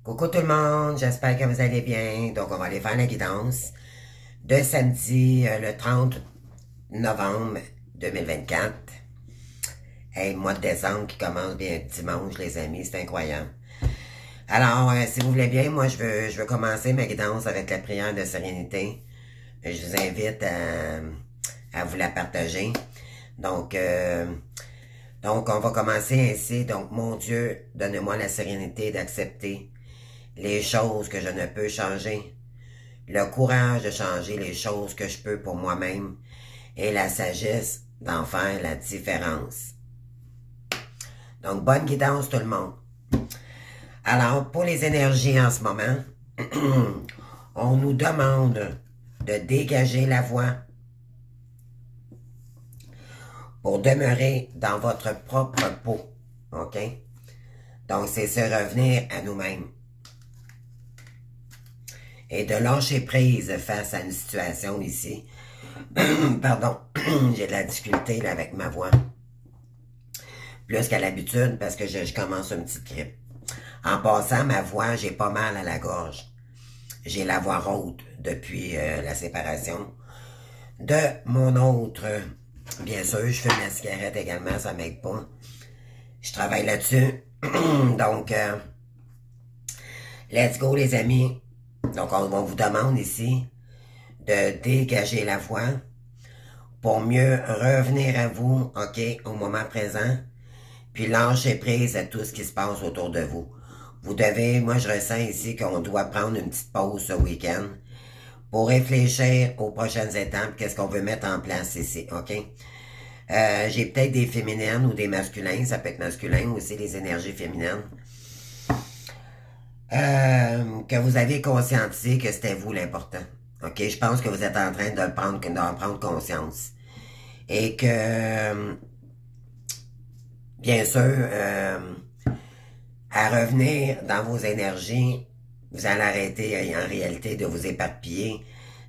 Coucou tout le monde, j'espère que vous allez bien. Donc, on va aller faire la guidance de samedi, le 30 novembre 2024. Hey, mois de décembre qui commence bien dimanche, les amis, c'est incroyable. Alors, si vous voulez bien, moi, je veux commencer ma guidance avec la prière de sérénité. Je vous invite à vous la partager. Donc, on va commencer ainsi. Donc, mon Dieu, donne-moi la sérénité d'accepter les choses que je ne peux changer, le courage de changer les choses que je peux pour moi-même et la sagesse d'en faire la différence. Donc, bonne guidance tout le monde. Alors, pour les énergies en ce moment, on nous demande de dégager la voie pour demeurer dans votre propre peau. OK? Donc, c'est se revenir à nous-mêmes. Et de lâcher prise face à une situation ici. Pardon, j'ai de la difficulté là, avec ma voix. Plus qu'à l'habitude parce que je commence une petite grippe. En passant, ma voix, j'ai pas mal à la gorge. J'ai la voix rauque depuis la séparation de mon autre. Bien sûr, je fume la cigarette également, ça m'aide pas. Je travaille là-dessus. Donc, let's go les amis. Donc, on vous demande ici de dégager la voix pour mieux revenir à vous, OK, au moment présent, puis lâcher prise à tout ce qui se passe autour de vous. Vous devez, moi je ressens ici qu'on doit prendre une petite pause ce week-end pour réfléchir aux prochaines étapes, qu'est-ce qu'on veut mettre en place ici, OK? J'ai peut-être des féminines ou des masculins, ça peut être masculin aussi, les énergies féminines. Que vous avez conscientisé que c'était vous l'important. OK? Je pense que vous êtes en train d'en prendre conscience. Et que, bien sûr, à revenir dans vos énergies, vous allez arrêter en réalité de vous éparpiller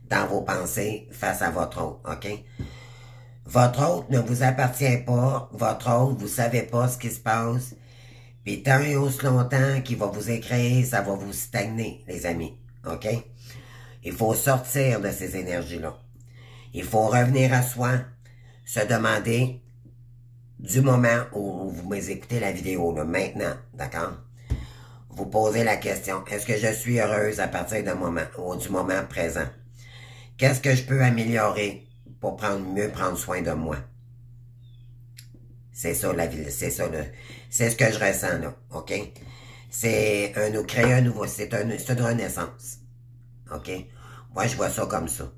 dans vos pensées face à votre autre. OK? Votre autre ne vous appartient pas. Votre autre, vous savez pas ce qui se passe. Puis tant et aussi longtemps qu'il va vous écrire, ça va vous stagner, les amis. OK? Il faut sortir de ces énergies-là. Il faut revenir à soi, se demander du moment où vous m'écoutez la vidéo, là, maintenant, d'accord? Vous posez la question, est-ce que je suis heureuse à partir d'un moment ou du moment présent? Qu'est-ce que je peux améliorer pour mieux prendre soin de moi? C'est ça la vie, c'est ça c'est ce que je ressens là, OK? C'est créer un nouveau, c'est une renaissance, OK? Moi je vois ça comme ça.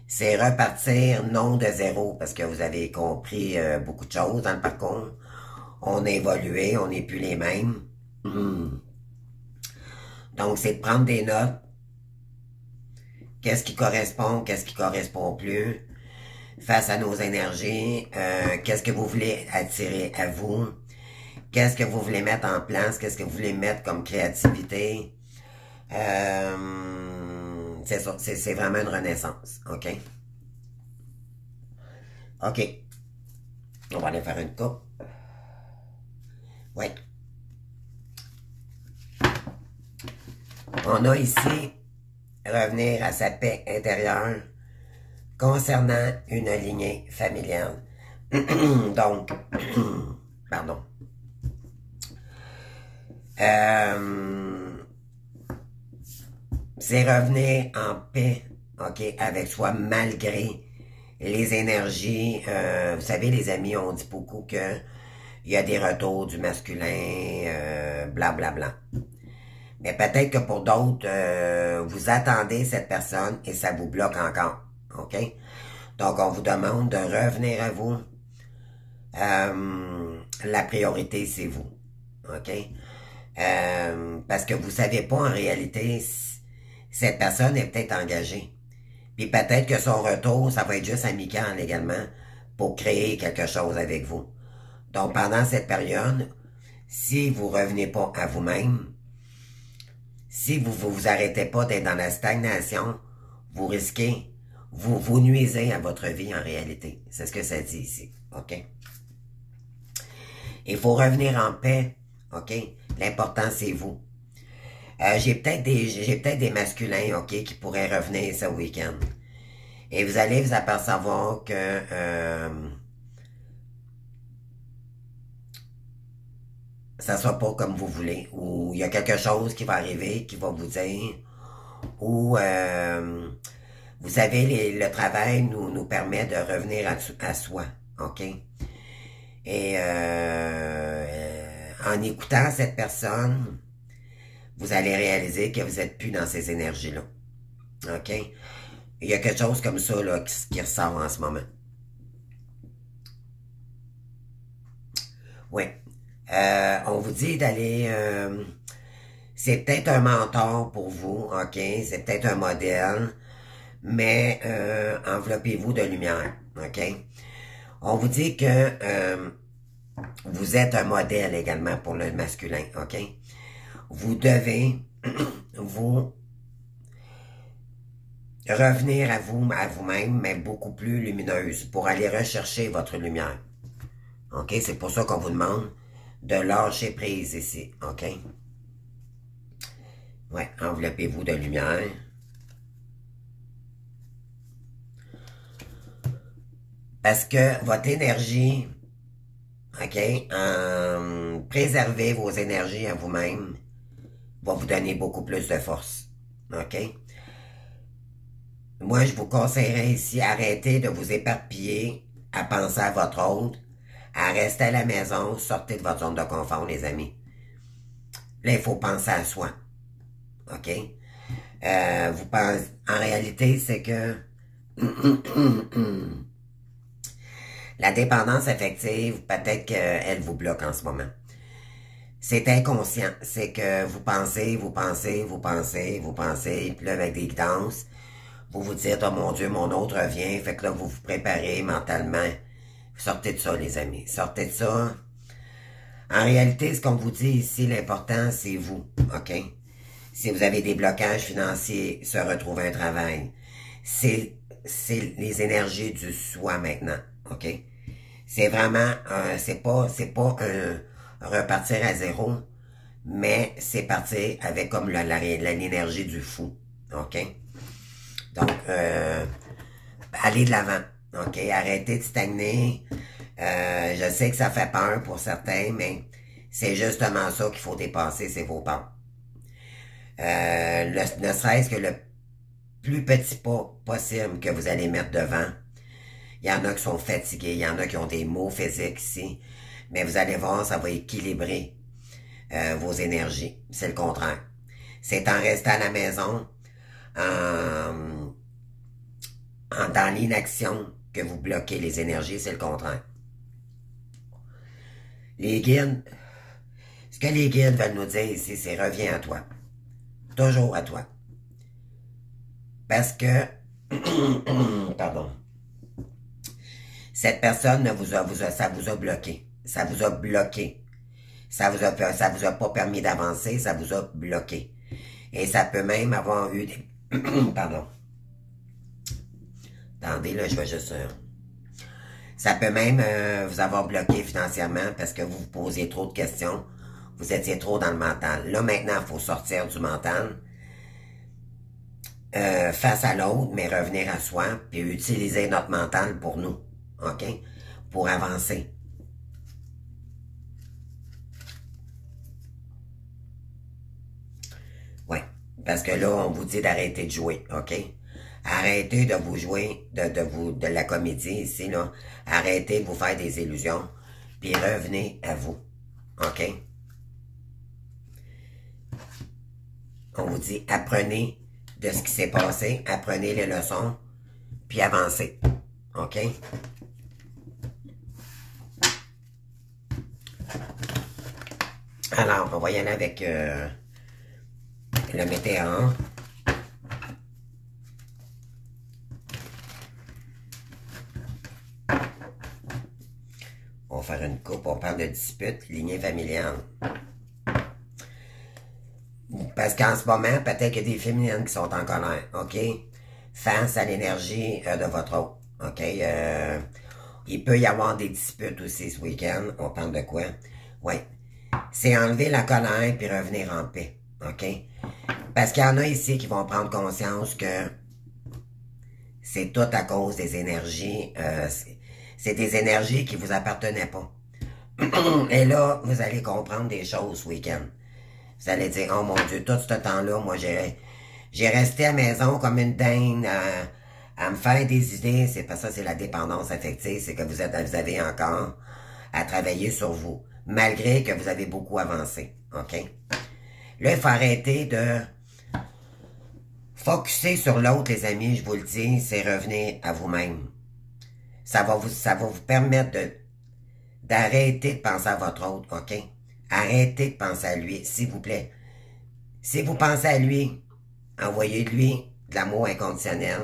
C'est repartir non de zéro parce que vous avez compris beaucoup de choses dans le parcours. On a évolué, on n'est plus les mêmes. Donc c'est de prendre des notes. Qu'est-ce qui correspond plus? Face à nos énergies, qu'est-ce que vous voulez attirer à vous, qu'est-ce que vous voulez mettre en place, qu'est-ce que vous voulez mettre comme créativité. C'est ça, c'est vraiment une renaissance, OK? OK. On va aller faire une coupe. Oui. On a ici revenir à sa paix intérieure concernant une lignée familiale. Donc, pardon. C'est revenir en paix, OK, avec soi malgré les énergies. Vous savez, les amis, on dit beaucoup que il y a des retours du masculin, blablabla. Mais peut-être que pour d'autres, vous attendez cette personne et ça vous bloque encore. OK? Donc, on vous demande de revenir à vous. La priorité, c'est vous. OK? Parce que vous savez pas, en réalité, cette personne est peut-être engagée. Puis peut-être que son retour, ça va être juste amical également pour créer quelque chose avec vous. Donc, pendant cette période, si vous revenez pas à vous-même, si vous arrêtez pas d'être dans la stagnation, vous risquez, vous nuisez à votre vie en réalité. C'est ce que ça dit ici. OK? Il faut revenir en paix. OK? L'important, c'est vous. J'ai peut-être des masculins, OK, qui pourraient revenir ce week-end. Et vous allez vous apercevoir que ça sera pas comme vous voulez, ou il y a quelque chose qui va arriver, qui va vous dire, ou vous savez, le travail nous permet de revenir à soi, OK? Et en écoutant cette personne, vous allez réaliser que vous n'êtes plus dans ces énergies-là, OK? Il y a quelque chose comme ça là, qui ressort en ce moment. Oui. On vous dit d'aller... c'est peut-être un mentor pour vous, OK? C'est peut-être un modèle, mais enveloppez-vous de lumière, OK? On vous dit que vous êtes un modèle également pour le masculin, OK? Vous devez vous revenir à vous-même, mais beaucoup plus lumineuse, pour aller rechercher votre lumière. OK? C'est pour ça qu'on vous demande de lâcher prise ici. OK? Ouais, enveloppez-vous de lumière. Parce que votre énergie, OK? Préserver vos énergies à vous-même va vous donner beaucoup plus de force. OK? Moi, je vous conseillerais ici, arrêtez de vous éparpiller à penser à votre autre, à rester à la maison, sortez de votre zone de confort, les amis. Là, il faut penser à soi. OK? Vous pensez, en réalité, c'est que la dépendance affective, peut-être qu'elle vous bloque en ce moment. C'est inconscient. C'est que vous pensez, et puis là, avec des guidances, vous vous dites, oh mon Dieu, mon autre revient. Fait que là, vous vous préparez mentalement. Sortez de ça, les amis. Sortez de ça. En réalité, ce qu'on vous dit ici, l'important, c'est vous. OK? Si vous avez des blocages financiers, se retrouver un travail. C'est les énergies du soi maintenant. OK? C'est vraiment, c'est pas un repartir à zéro, mais c'est partir avec comme l'énergie du fou. OK? Donc, allez de l'avant. OK? Arrêtez de stagner. Je sais que ça fait peur pour certains, mais c'est justement ça qu'il faut dépasser, c'est vos peurs. Ne serait-ce que le plus petit pas possible que vous allez mettre devant. Il y en a qui sont fatigués, il y en a qui ont des maux physiques ici, mais vous allez voir, ça va équilibrer vos énergies. C'est le contraire. C'est en restant à la maison, dans l'inaction, que vous bloquez les énergies, c'est le contraire. Les guides, ce que les guides veulent nous dire ici, c'est reviens à toi. Toujours à toi. Parce que, pardon, cette personne ça vous a bloqué. Ça vous a bloqué. Ça vous a pas permis d'avancer, ça vous a bloqué. Et ça peut même avoir eu des, pardon. Attendez, là, je vais juste... ça peut même vous avoir bloqué financièrement parce que vous vous posiez trop de questions. Vous étiez trop dans le mental. Là, maintenant, il faut sortir du mental. Face à l'autre, mais revenir à soi, puis utiliser notre mental pour nous. OK? Pour avancer. Ouais. Parce que là, on vous dit d'arrêter de jouer. OK? Arrêtez de vous jouer de la comédie ici, là. Arrêtez de vous faire des illusions. Puis revenez à vous. OK? On vous dit, apprenez de ce qui s'est passé, apprenez les leçons, puis avancez. OK? Alors, on va y aller avec le météore. On va faire une coupe, on parle de dispute, lignée familiale. Parce qu'en ce moment, peut-être qu'il y a des féminines qui sont en colère, OK? Face à l'énergie de votre autre, OK? Il peut y avoir des disputes aussi ce week-end. On parle de quoi? Oui. C'est enlever la colère puis revenir en paix, OK? Parce qu'il y en a ici qui vont prendre conscience que c'est tout à cause des énergies. C'est des énergies qui vous appartenaient pas. Et là, vous allez comprendre des choses ce week-end. Vous allez dire, oh mon Dieu, tout ce temps-là, moi, j'ai resté à la maison comme une dinde à me faire des idées. C'est pas ça, c'est la dépendance affective. C'est que vous avez encore à travailler sur vous, malgré que vous avez beaucoup avancé. OK? Là, il faut arrêter de focusser sur l'autre, les amis, je vous le dis, c'est revenir à vous-même. Ça va vous permettre d'arrêter de penser à votre autre, OK? Arrêtez de penser à lui, s'il vous plaît. Si vous pensez à lui, envoyez-lui de l'amour inconditionnel.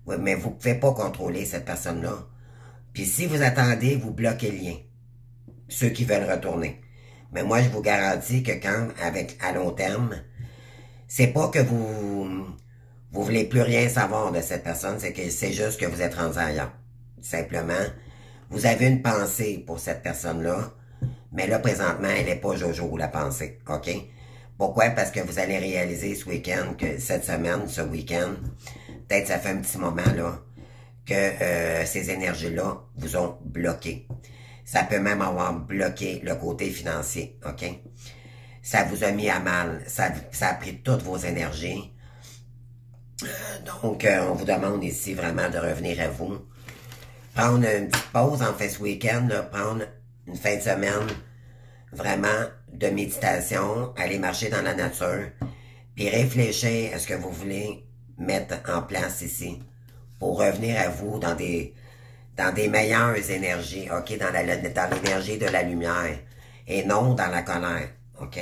Oui, mais vous ne pouvez pas contrôler cette personne-là. Puis si vous attendez, vous bloquez le lien. Ceux qui veulent retourner. Mais moi, je vous garantis que quand, à long terme, c'est pas que vous voulez plus rien savoir de cette personne, c'est que c'est juste que vous êtes rendu ailleurs. Simplement, vous avez une pensée pour cette personne-là, mais là, présentement, elle n'est pas Jojo, la pensée, OK? Pourquoi? Parce que vous allez réaliser ce week-end, que cette semaine, ce week-end, peut-être ça fait un petit moment, là, que ces énergies-là vous ont bloqué. Ça peut même avoir bloqué le côté financier, OK? Ça vous a mis à mal, ça a pris toutes vos énergies. Donc, on vous demande ici vraiment de revenir à vous. Prendre une petite pause en fait ce week-end, prendre une fin de semaine vraiment de méditation, aller marcher dans la nature, puis réfléchir à ce que vous voulez mettre en place ici pour revenir à vous dans des meilleures énergies, OK? Dans l'énergie de la lumière et non dans la colère, OK?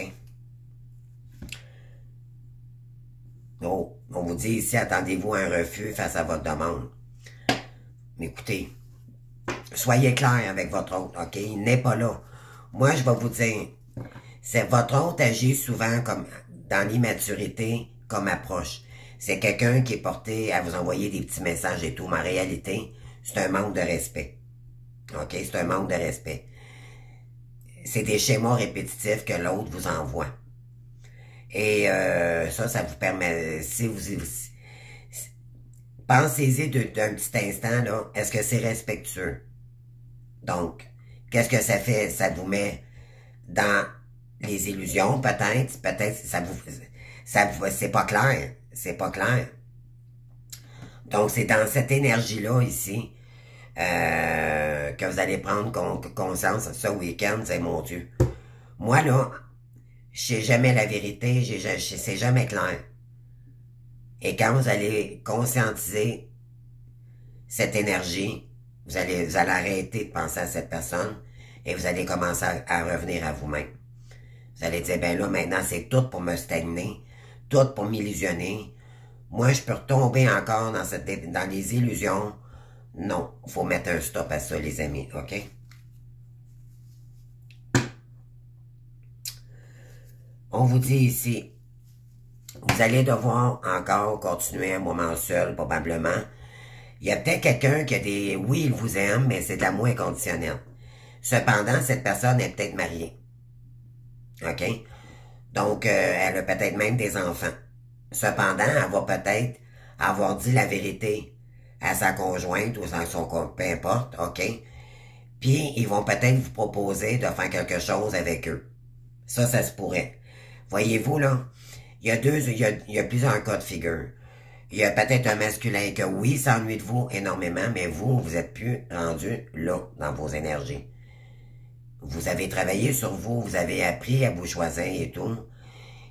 Oh, on vous dit ici, attendez-vous à un refus face à votre demande. Mais écoutez, soyez clair avec votre hôte, OK? Il n'est pas là. Moi, je vais vous dire, c'est votre hôte agit souvent comme dans l'immaturité comme approche. C'est quelqu'un qui est porté à vous envoyer des petits messages et tout, mais en réalité, c'est un manque de respect. OK? C'est un manque de respect. C'est des schémas répétitifs que l'autre vous envoie. Et ça vous permet, si vous pensez-y d'un petit instant, là, est-ce que c'est respectueux? Donc, qu'est-ce que ça fait? Ça vous met dans les illusions, peut-être, c'est pas clair, c'est pas clair. Donc, c'est dans cette énergie-là, ici, que vous allez prendre conscience ce week-end, c'est mon Dieu. Moi, là, je sais jamais la vérité, c'est jamais clair. Et quand vous allez conscientiser cette énergie, vous allez arrêter de penser à cette personne et vous allez commencer à revenir à vous-même. Vous allez dire, ben là, maintenant, c'est tout pour me stagner, tout pour m'illusionner. Moi, je peux retomber encore dans les illusions. Non, il faut mettre un stop à ça, les amis, OK? On vous dit ici, vous allez devoir encore continuer un moment seul, probablement. Il y a peut-être quelqu'un qui a des... Oui, il vous aime, mais c'est de l'amour inconditionnel. Cependant, cette personne est peut-être mariée. OK? Donc, elle a peut-être même des enfants. Cependant, elle va peut-être avoir dit la vérité à sa conjointe ou à son peu importe, OK? Puis, ils vont peut-être vous proposer de faire quelque chose avec eux. Ça se pourrait. Voyez-vous, là, il y a plusieurs cas de figure. Il y a peut-être un masculin que, oui, s'ennuie de vous énormément, mais vous êtes plus rendu là, dans vos énergies. Vous avez travaillé sur vous, vous avez appris à vous choisir et tout.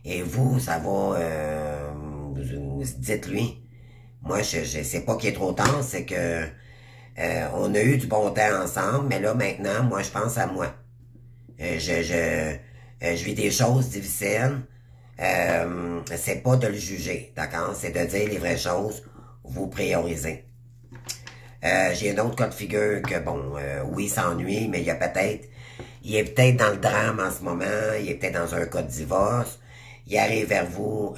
Et vous, ça va, dites-lui. Moi, je sais pas qu'il est trop tard, c'est que on a eu du bon temps ensemble, mais là, maintenant, moi, je pense à moi. Je vis des choses difficiles. C'est pas de le juger, d'accord? C'est de dire les vraies choses, vous priorisez. J'ai un autre cas de figure que, bon, oui, il s'ennuie, mais il est peut-être dans le drame en ce moment, il est peut-être dans un cas de divorce, il arrive vers vous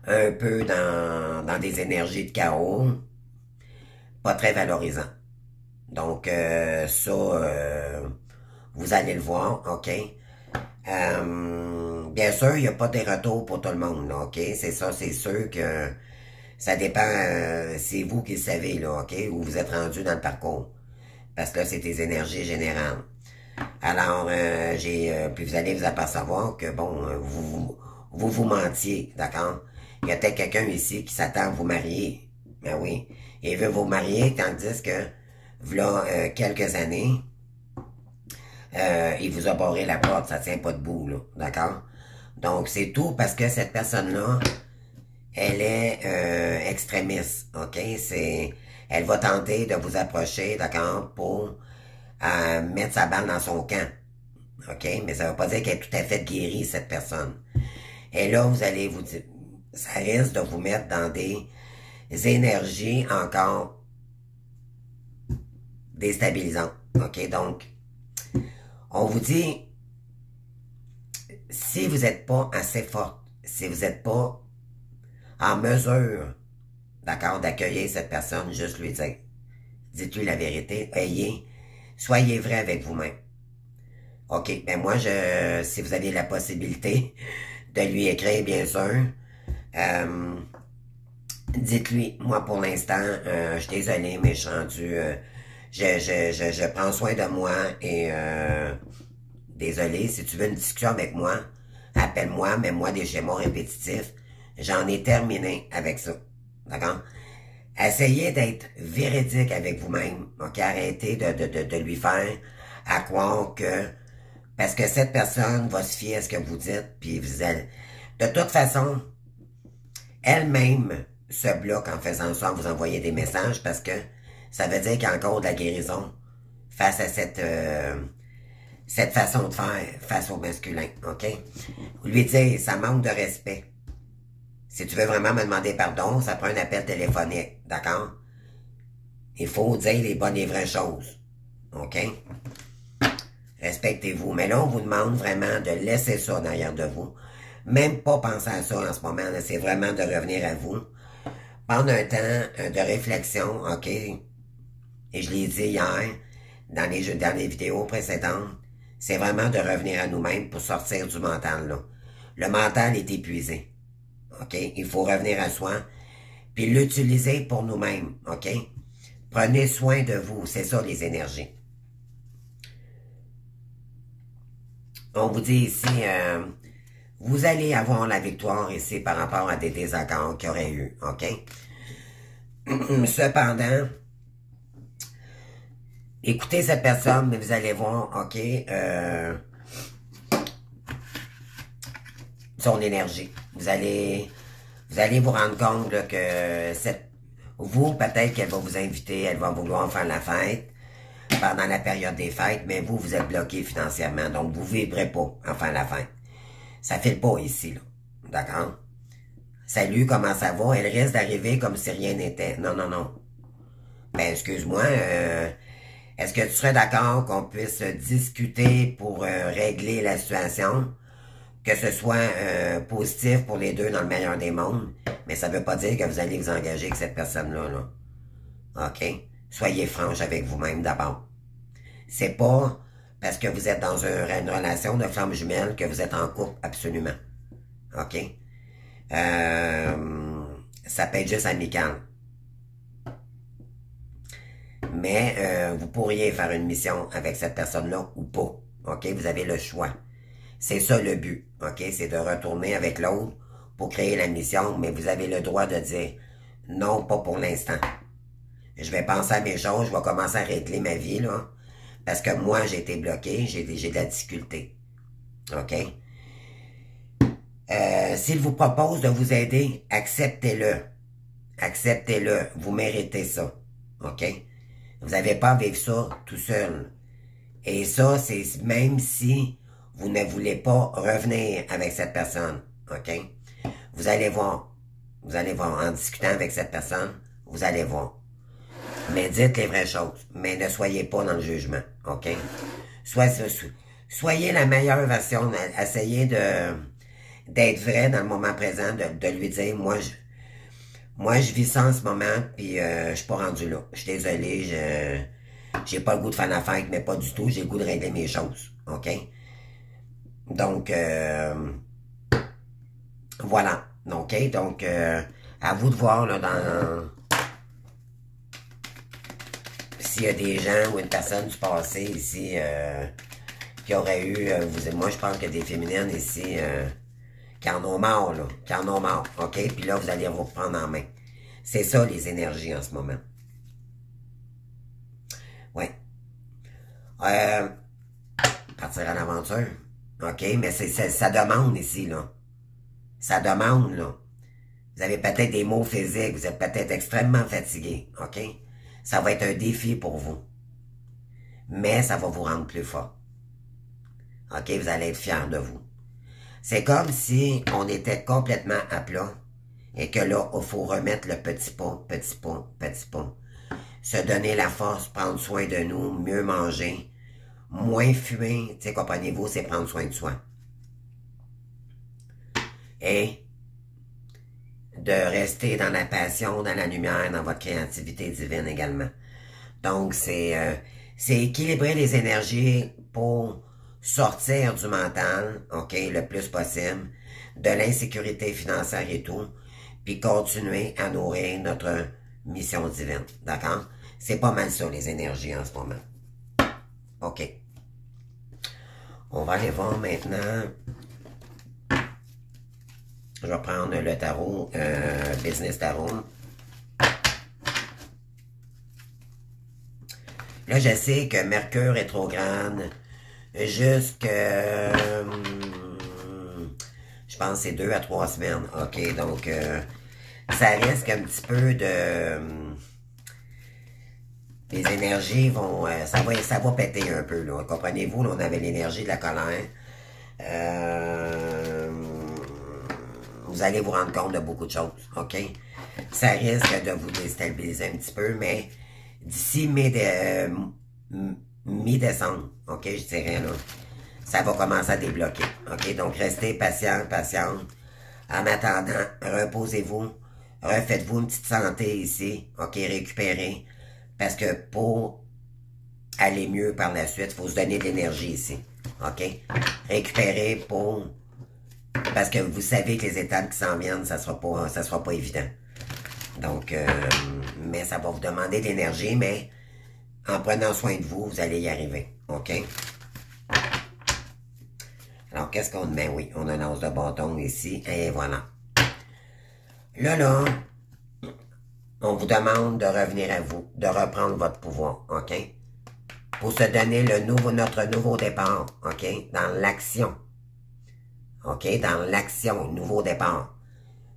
un peu dans des énergies de chaos, pas très valorisant. Donc, ça, vous allez le voir, OK? bien sûr, il n'y a pas de retours pour tout le monde, là, OK? C'est ça, c'est sûr que ça dépend, c'est vous qui le savez, là, OK? Où vous êtes rendu dans le parcours. Parce que là, c'est des énergies générales. Alors, puis vous allez vous apercevoir que, bon, vous mentiez, d'accord? Il y a peut-être quelqu'un ici qui s'attend à vous marier. Ben oui. Il veut vous marier, tandis que, voilà, quelques années, il vous a barré la porte, ça tient pas debout, là, d'accord? Donc, c'est tout parce que cette personne-là, elle est extrémiste, ok? Elle va tenter de vous approcher, d'accord, pour mettre sa balle dans son camp, ok? Mais ça veut pas dire qu'elle est tout à fait guérie, cette personne. Et là, vous allez vous dire, ça risque de vous mettre dans des énergies encore déstabilisantes, ok? Donc, on vous dit, si vous n'êtes pas assez forte, si vous n'êtes pas en mesure, d'accord, d'accueillir cette personne, juste lui dire, dites-lui la vérité, soyez vrai avec vous-même. OK, ben moi, si vous avez la possibilité de lui écrire, bien sûr, dites-lui, moi, pour l'instant, je suis désolé, mais je suis rendu, je prends soin de moi et, désolé, si tu veux une discussion avec moi, appelle-moi, mets-moi des schémas répétitifs. J'en ai terminé avec ça. D'accord? Essayez d'être véridique avec vous-même. OK? Arrêtez de lui faire à croire que... Parce que cette personne va se fier à ce que vous dites, puis vous allez... De toute façon, elle-même se bloque en faisant ça, en vous envoyer des messages, parce que ça veut dire qu'il y a encore de la guérison face à cette façon de faire face au masculin, OK? Lui dire, ça manque de respect. Si tu veux vraiment me demander pardon, ça prend un appel téléphonique, d'accord? Il faut dire les bonnes et vraies choses, OK? Respectez-vous. Mais là, on vous demande vraiment de laisser ça derrière de vous. Même pas penser à ça en ce moment, c'est vraiment de revenir à vous. Prendre un temps de réflexion, OK? Et je l'ai dit hier, dans les vidéos précédentes, c'est vraiment de revenir à nous-mêmes pour sortir du mental, là. Le mental est épuisé. OK? Il faut revenir à soi, puis l'utiliser pour nous-mêmes. OK? Prenez soin de vous. C'est ça, les énergies. On vous dit ici, vous allez avoir la victoire ici par rapport à des désaccords qu'il y aurait eu. OK? Cependant, écoutez cette personne, mais vous allez voir, OK, son énergie. Vous allez vous rendre compte là, que vous, peut-être qu'elle va vous inviter, elle va vouloir faire la fête pendant la période des fêtes, mais vous êtes bloqué financièrement, donc vous ne vivrez pas en faire la fête. Ça file pas ici, là. D'accord? Salut, comment ça va? Elle risque d'arriver comme si rien n'était. Non, non, non. Ben, excuse-moi, est-ce que tu serais d'accord qu'on puisse discuter pour régler la situation? Que ce soit positif pour les deux dans le meilleur des mondes, mais ça veut pas dire que vous allez vous engager avec cette personne-là, là. OK? Soyez franche avec vous-même d'abord. C'est pas parce que vous êtes dans une relation de flamme jumelle que vous êtes en couple, absolument. OK? Ça peut être juste amical. Mais vous pourriez faire une mission avec cette personne-là ou pas. OK? Vous avez le choix. C'est ça le but. OK? C'est de retourner avec l'autre pour créer la mission, mais vous avez le droit de dire non, pas pour l'instant. Je vais penser à mes choses, je vais commencer à régler ma vie, là. Parce que moi, j'ai été bloqué, j'ai de la difficulté. OK? S'il vous propose de vous aider, acceptez-le. Acceptez-le. Vous méritez ça. OK? Vous n'avez pas à vivre ça tout seul. Et ça, c'est même si vous ne voulez pas revenir avec cette personne. OK? Vous allez voir. Vous allez voir. En discutant avec cette personne, vous allez voir. Mais dites les vraies choses. Mais ne soyez pas dans le jugement. OK? Soyez la meilleure version. Essayez d'être vrai dans le moment présent, de lui dire, moi, je vis ça en ce moment, puis je suis pas rendu là. Je suis désolé, j'ai pas le goût de faire la fête, mais pas du tout. J'ai le goût de régler mes choses. OK? Donc, Voilà. OK? Donc, à vous de voir, là, s'il y a des gens ou une personne du passé ici qui aurait eu, moi je pense qu'il y a des féminines ici qui en ont marre, là, qui en ont marre, OK? Puis là, vous allez vous reprendre en main. C'est ça, les énergies en ce moment. Ouais. Partir à l'aventure. OK? Mais ça demande ici, là. Ça demande, là. Vous avez peut-être des maux physiques, vous êtes peut-être extrêmement fatigué, OK? Ça va être un défi pour vous. Mais ça va vous rendre plus fort. OK? Vous allez être fiers de vous. C'est comme si on était complètement à plat et que là, il faut remettre le petit pas, petit pas, petit pas. Se donner la force, prendre soin de nous, mieux manger, moins fumer, tu sais, comprenez-vous, c'est prendre soin de soi. Et de rester dans la passion, dans la lumière, dans votre créativité divine également. Donc, c'est équilibrer les énergies pour sortir du mental, OK, le plus possible, de l'insécurité financière et tout, puis continuer à nourrir notre mission divine, d'accord? C'est pas mal ça, les énergies en ce moment. OK. On va aller voir maintenant. Je vais prendre le tarot, Business Tarot. Là, je sais que Mercure rétrograde jusque... je pense que c'est 2 à 3 semaines. OK, donc ça risque un petit peu de... les énergies vont... ça va péter un peu, là. Comprenez-vous, là, on avait l'énergie de la colère. Vous allez vous rendre compte de beaucoup de choses, OK? Ça risque de vous déstabiliser un petit peu, mais d'ici mi-décembre, OK, je dirais, là, ça va commencer à débloquer, OK? Donc, restez patient, patiente. En attendant, reposez-vous, refaites-vous une petite santé ici, OK? Récupérez, parce que pour aller mieux par la suite, il faut se donner de l'énergie ici, OK? Récupérez pour... parce que vous savez que les étapes qui s'en viennent, ça sera pas évident. Donc, mais ça va vous demander de l'énergie, mais en prenant soin de vous, vous allez y arriver. OK? Alors, qu'est-ce qu'on met? Oui, on a un as de bâton ici, et voilà. Là, on vous demande de revenir à vous, de reprendre votre pouvoir, OK? Pour se donner notre nouveau départ, OK? Dans l'action. OK? Dans l'action, nouveau départ.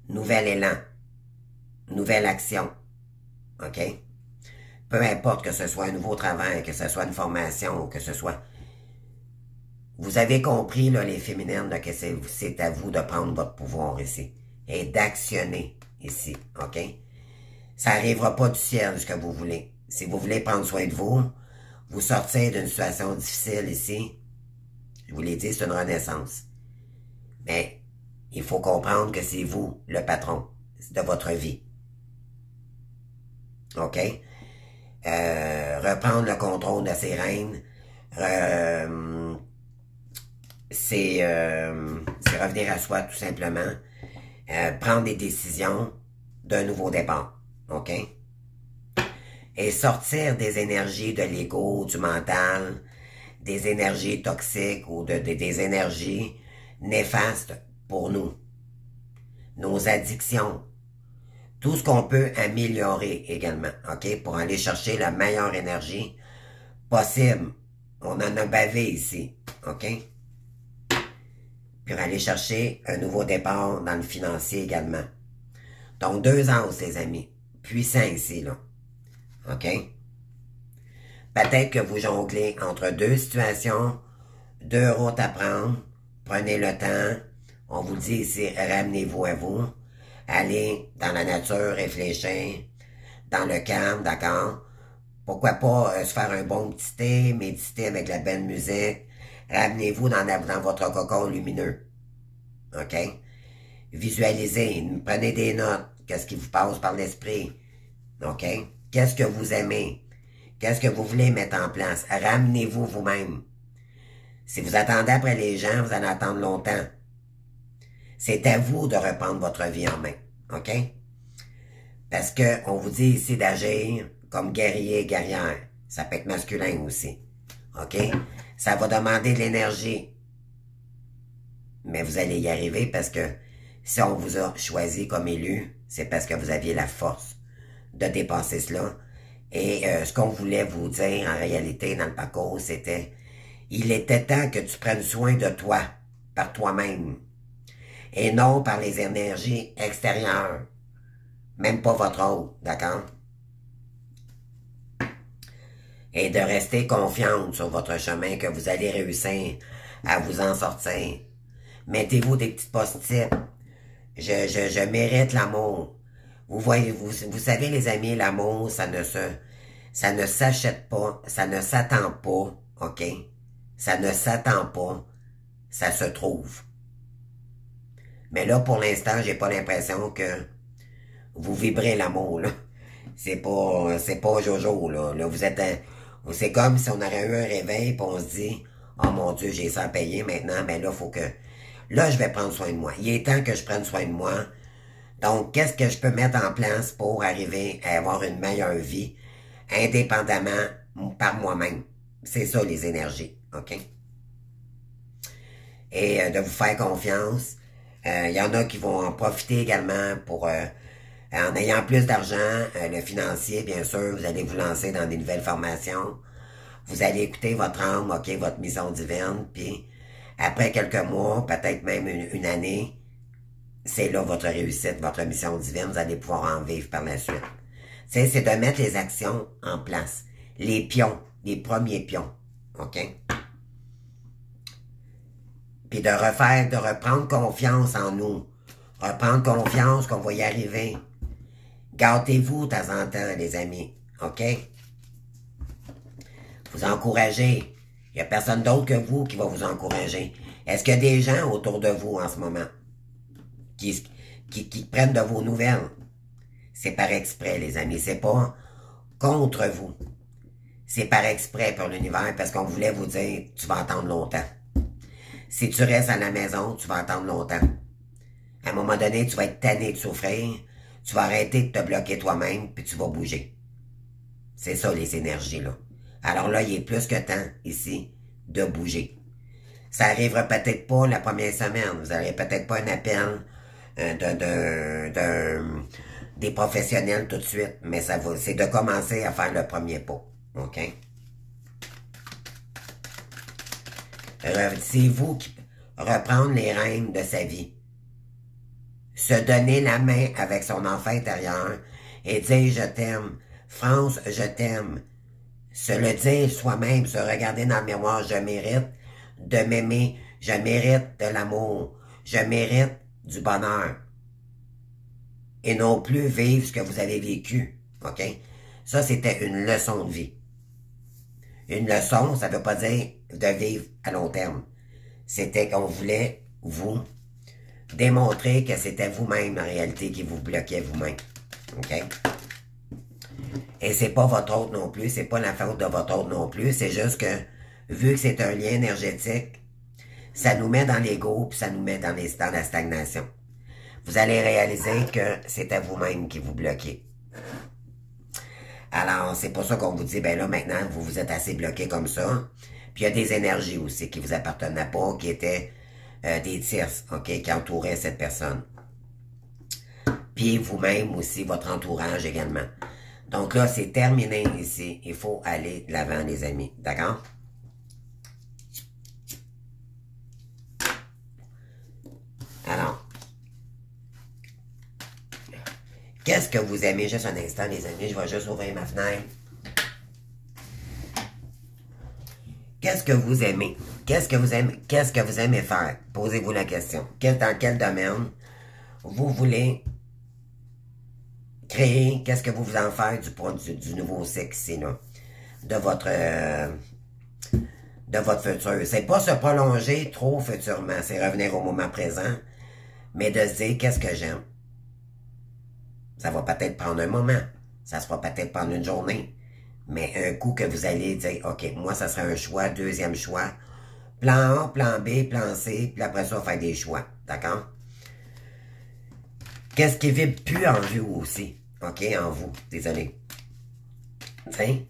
Nouvel élan. Nouvelle action. OK? Peu importe que ce soit un nouveau travail, que ce soit une formation, que ce soit... Vous avez compris, là, les féminines, là, que c'est à vous de prendre votre pouvoir ici. Et d'actionner ici. OK? Ça n'arrivera pas du ciel, ce que vous voulez. Si vous voulez prendre soin de vous, vous sortir d'une situation difficile ici, je vous l'ai dit, c'est une renaissance. Mais il faut comprendre que c'est vous, le patron de votre vie. OK? Reprendre le contrôle de ses rênes, c'est revenir à soi tout simplement, prendre des décisions d'un nouveau départ, OK? Et sortir des énergies de l'ego, du mental, des énergies toxiques ou des énergies néfastes pour nous, nos addictions, tout ce qu'on peut améliorer également, OK? Pour aller chercher la meilleure énergie possible. On en a bavé ici, OK? Puis aller chercher un nouveau départ dans le financier également. Donc, 2 ans, les amis. Puissant ici, là. OK? Peut-être que vous jonglez entre 2 situations, 2 routes à prendre. Prenez le temps. On vous dit ici, ramenez-vous à vous. Allez dans la nature, réfléchir, dans le calme, d'accord? Pourquoi pas se faire un bon petit thé, méditer avec la belle musique. Ramenez-vous dans votre cocon lumineux. OK? Visualisez, prenez des notes. Qu'est-ce qui vous passe par l'esprit? OK? Qu'est-ce que vous aimez? Qu'est-ce que vous voulez mettre en place? Ramenez-vous vous-même. Si vous attendez après les gens, vous allez attendre longtemps. C'est à vous de reprendre votre vie en main, OK? Parce que on vous dit ici d'agir comme guerrier, guerrière. Ça peut être masculin aussi, OK? Ça va demander de l'énergie. Mais vous allez y arriver parce que si on vous a choisi comme élu, c'est parce que vous aviez la force de dépasser cela. Et ce qu'on voulait vous dire en réalité dans le parcours, c'était il était temps que tu prennes soin de toi, par toi-même, et non par les énergies extérieures. Même pas votre autre, d'accord? Et de rester confiante sur votre chemin que vous allez réussir à vous en sortir. Mettez-vous des petites post-it. Je mérite l'amour. Vous voyez, vous savez les amis, l'amour, ça ne s'achète pas, ça ne s'attend pas, OK? Ça ne s'attend pas, ça se trouve. Mais là, pour l'instant, j'ai pas l'impression que vous vibrez l'amour, là. C'est pas Jojo, là. Là, c'est comme si on aurait eu un réveil pis on se dit, oh mon Dieu, j'ai ça à payer maintenant, mais là, faut que, là, je vais prendre soin de moi. Il est temps que je prenne soin de moi. Donc, qu'est-ce que je peux mettre en place pour arriver à avoir une meilleure vie, indépendamment par moi-même? C'est ça, les énergies, OK? Et de vous faire confiance. Il y en a qui vont en profiter également pour, en ayant plus d'argent, le financier, bien sûr, vous allez vous lancer dans des nouvelles formations. Vous allez écouter votre âme, OK, votre mission divine, puis après quelques mois, peut-être même une année, c'est là votre réussite, votre mission divine, vous allez pouvoir en vivre par la suite. C'est de mettre les actions en place. Les pions, les premiers pions, OK? Puis de reprendre confiance en nous. Reprendre confiance qu'on va y arriver. Gâtez-vous de temps en temps, les amis, OK? Vous encouragez. Il n'y a personne d'autre que vous qui va vous encourager. Est-ce qu'il y a des gens autour de vous en ce moment qui prennent de vos nouvelles? C'est par exprès, les amis. C'est pas contre vous. C'est par exprès pour l'univers parce qu'on voulait vous dire, tu vas attendre longtemps. Si tu restes à la maison, tu vas attendre longtemps. À un moment donné, tu vas être tanné de souffrir. Tu vas arrêter de te bloquer toi-même, puis tu vas bouger. C'est ça, les énergies, là. Alors là, il est plus que temps, ici, de bouger. Ça arrivera peut-être pas la première semaine. Vous n'aurez peut-être pas un appel des professionnels tout de suite, mais c'est de commencer à faire le premier pas. OK? C'est vous qui reprendre les rênes de sa vie. Se donner la main avec son enfant intérieur et dire je t'aime. France, je t'aime. Se le dire soi-même, se regarder dans le miroir, je mérite de m'aimer, je mérite de l'amour, je mérite du bonheur. Et non plus vivre ce que vous avez vécu. OK? Ça, c'était une leçon de vie. Une leçon, ça ne veut pas dire de vivre à long terme. C'était qu'on voulait, vous, démontrer que c'était vous-même, en réalité, qui vous bloquait vous-même. OK? Et c'est pas votre autre non plus, c'est pas la faute de votre autre non plus, c'est juste que, vu que c'est un lien énergétique, ça nous met dans l'ego, puis ça nous met dans la stagnation. Vous allez réaliser que c'était vous-même qui vous bloquez. Alors, c'est pour ça qu'on vous dit, ben là, maintenant, vous vous êtes assez bloqué comme ça. Puis il y a des énergies aussi qui vous appartenaient pas, qui étaient des tierces, OK, qui entouraient cette personne. Puis vous-même aussi, votre entourage également. Donc là, c'est terminé ici. Il faut aller de l'avant, les amis. D'accord? Alors, qu'est-ce que vous aimez? Juste un instant, les amis. Je vais juste ouvrir ma fenêtre. Qu'est-ce que vous aimez? Qu'est-ce que vous aimez? Qu'est-ce que vous aimez faire? Posez-vous la question. Dans quel domaine vous voulez créer? Qu'est-ce que vous voulez en faire du nouveau cycle ici, là? De votre futur. C'est pas se prolonger trop futurement. C'est revenir au moment présent. Mais de se dire, qu'est-ce que j'aime? Ça va peut-être prendre un moment. Ça se va peut-être prendre une journée. Mais un coup que vous allez dire, OK, moi, ça serait un choix, deuxième choix. Plan A, plan B, plan C, puis après ça, faire des choix. D'accord? Qu'est-ce qui vibre plus en vous aussi? OK, en vous. Désolé. T'sais?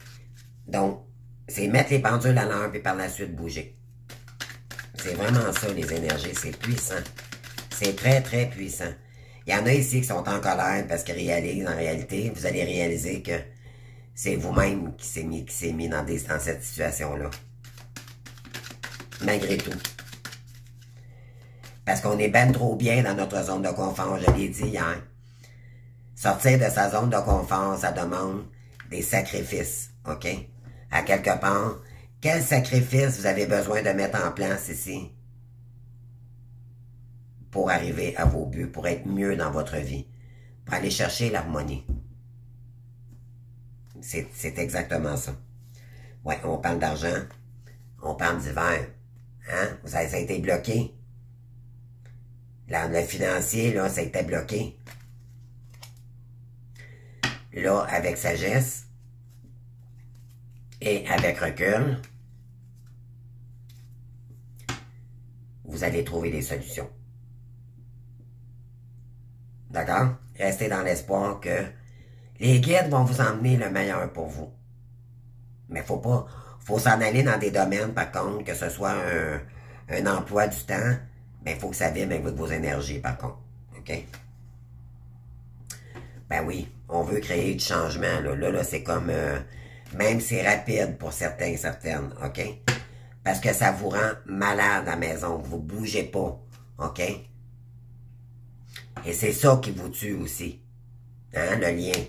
Donc, c'est mettre les pendules à l'heure puis par la suite bouger. C'est vraiment ça, les énergies. C'est puissant. C'est très, très puissant. Il y en a ici qui sont en colère parce qu'ils réalisent, en réalité, vous allez réaliser que c'est vous-même qui s'est mis dans cette situation-là. Malgré tout. Parce qu'on est ben trop bien dans notre zone de confort, je l'ai dit hier. Sortir de sa zone de confort, ça demande des sacrifices, OK? À quelque part, quel sacrifice vous avez besoin de mettre en place ici pour arriver à vos buts, pour être mieux dans votre vie, pour aller chercher l'harmonie? C'est exactement ça. Ouais, on parle d'argent, on parle d'hiver. Hein? Ça a été bloqué. Là, le financier, là, ça a été bloqué. Là, avec sagesse et avec recul, vous allez trouver des solutions. D'accord? Restez dans l'espoir que les guides vont vous emmener le meilleur pour vous. Mais faut s'en aller dans des domaines, par contre, que ce soit un emploi du temps, mais il faut que ça vienne avec vos énergies, par contre. OK? Ben oui, on veut créer du changement. Là, c'est comme... même c'est rapide pour certains et certaines, OK? Parce que ça vous rend malade à la maison. Vous bougez pas, OK? Et c'est ça qui vous tue aussi. Hein, le lien.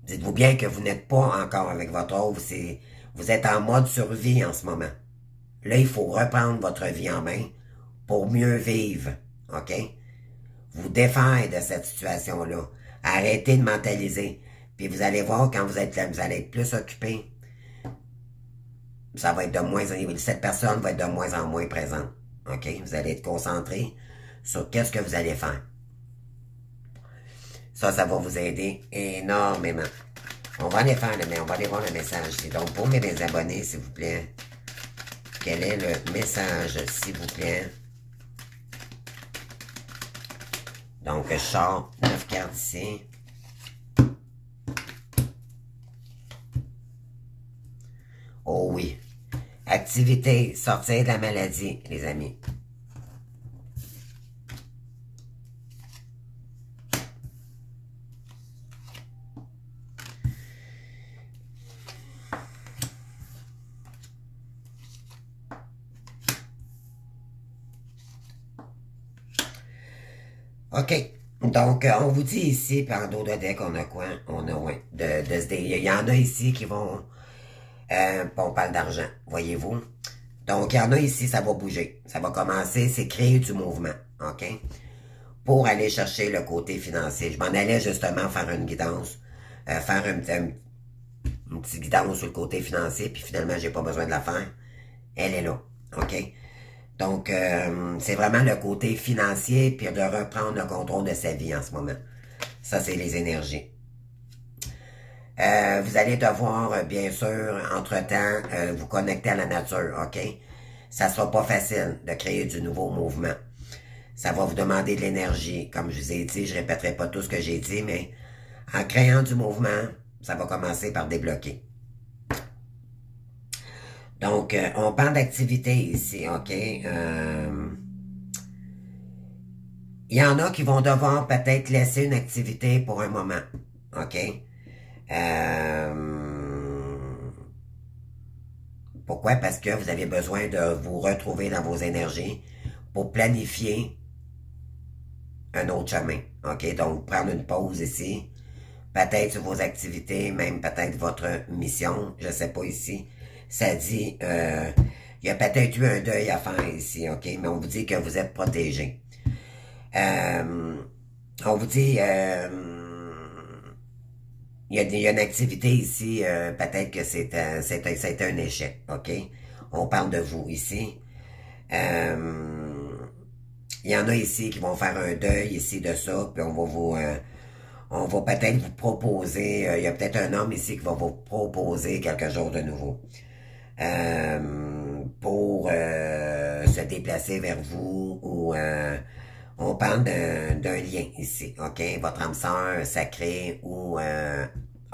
Dites-vous bien que vous n'êtes pas encore avec votre autre. Vous êtes en mode survie en ce moment. Là, il faut reprendre votre vie en main pour mieux vivre, OK? Vous défaire de cette situation-là. Arrêtez de mentaliser. Puis vous allez voir, quand vous êtes là, vous allez être plus occupé. Ça va être de moins en moins... Cette personne va être de moins en moins présente. OK? Vous allez être concentré sur qu'est-ce que vous allez faire. Ça va vous aider énormément. On va aller faire on va aller voir le message. Donc, pour mes abonnés, s'il vous plaît, quel est le message, s'il vous plaît? Donc, je sors 9 cartes ici. Oh oui. Activité, sortir de la maladie, les amis. OK. Donc, on vous dit ici, par dos de deck, on a quoi? On a, ouais, il y en a ici qui vont... on parle d'argent, voyez-vous? Donc, il y en a ici, ça va bouger. Ça va commencer, c'est créer du mouvement, OK? Pour aller chercher le côté financier. Je m'en allais justement faire une guidance, faire une petite guidance sur le côté financier, puis finalement, j'ai pas besoin de la faire. Elle est là, OK? Donc, c'est vraiment le côté financier, puis de reprendre le contrôle de sa vie en ce moment. Ça, c'est les énergies. Vous allez devoir, bien sûr, entre-temps, vous connecter à la nature, OK? Ça sera pas facile de créer du nouveau mouvement. Ça va vous demander de l'énergie. Comme je vous ai dit, je répéterai pas tout ce que j'ai dit, mais en créant du mouvement, ça va commencer par débloquer. Donc, on parle d'activité ici, OK? Il y en a qui vont devoir peut-être laisser une activité pour un moment, OK? Pourquoi? Parce que vous avez besoin de vous retrouver dans vos énergies pour planifier un autre chemin, OK? Donc, prendre une pause ici, peut-être sur vos activités, même peut-être votre mission, je sais pas ici. Ça dit, il y a peut-être eu un deuil à faire ici, OK? Mais on vous dit que vous êtes protégé. On vous dit, il y a une activité ici, peut-être que c'était un échec, OK? On parle de vous ici. Il y en a ici qui vont faire un deuil ici de ça, puis on va peut-être vous proposer, il y a peut-être un homme ici qui va vous proposer quelque chose de nouveau. Pour se déplacer vers vous ou On parle d'un lien ici, OK? Votre âme sœur sacrée ou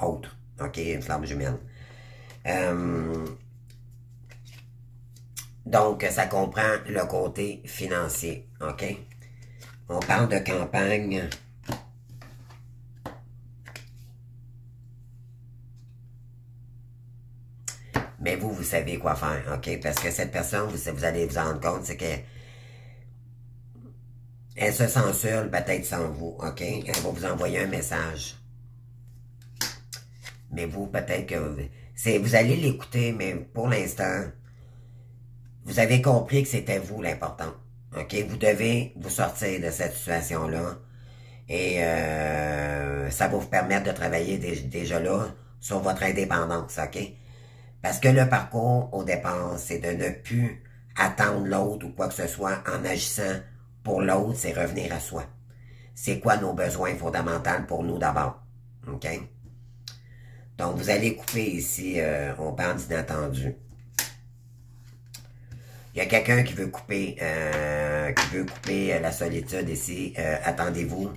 autre, OK? Une flamme jumelle. Donc, ça comprend le côté financier, OK? On parle de campagne. Mais vous savez quoi faire, OK? Parce que cette personne, vous allez vous rendre compte, c'est que elle se sent seule, peut-être sans vous, OK? Elle va vous envoyer un message. Mais vous, peut-être que vous allez l'écouter, mais pour l'instant, vous avez compris que c'était vous l'important. OK? Vous devez vous sortir de cette situation-là. Et ça va vous permettre de travailler déjà là sur votre indépendance, OK? Parce que le parcours au départ, c'est de ne plus attendre l'autre ou quoi que ce soit en agissant pour l'autre, c'est revenir à soi. C'est quoi nos besoins fondamentaux pour nous d'abord, OK? Donc, vous allez couper ici, on parle d'inattendu. Il y a quelqu'un qui veut couper la solitude ici. Attendez-vous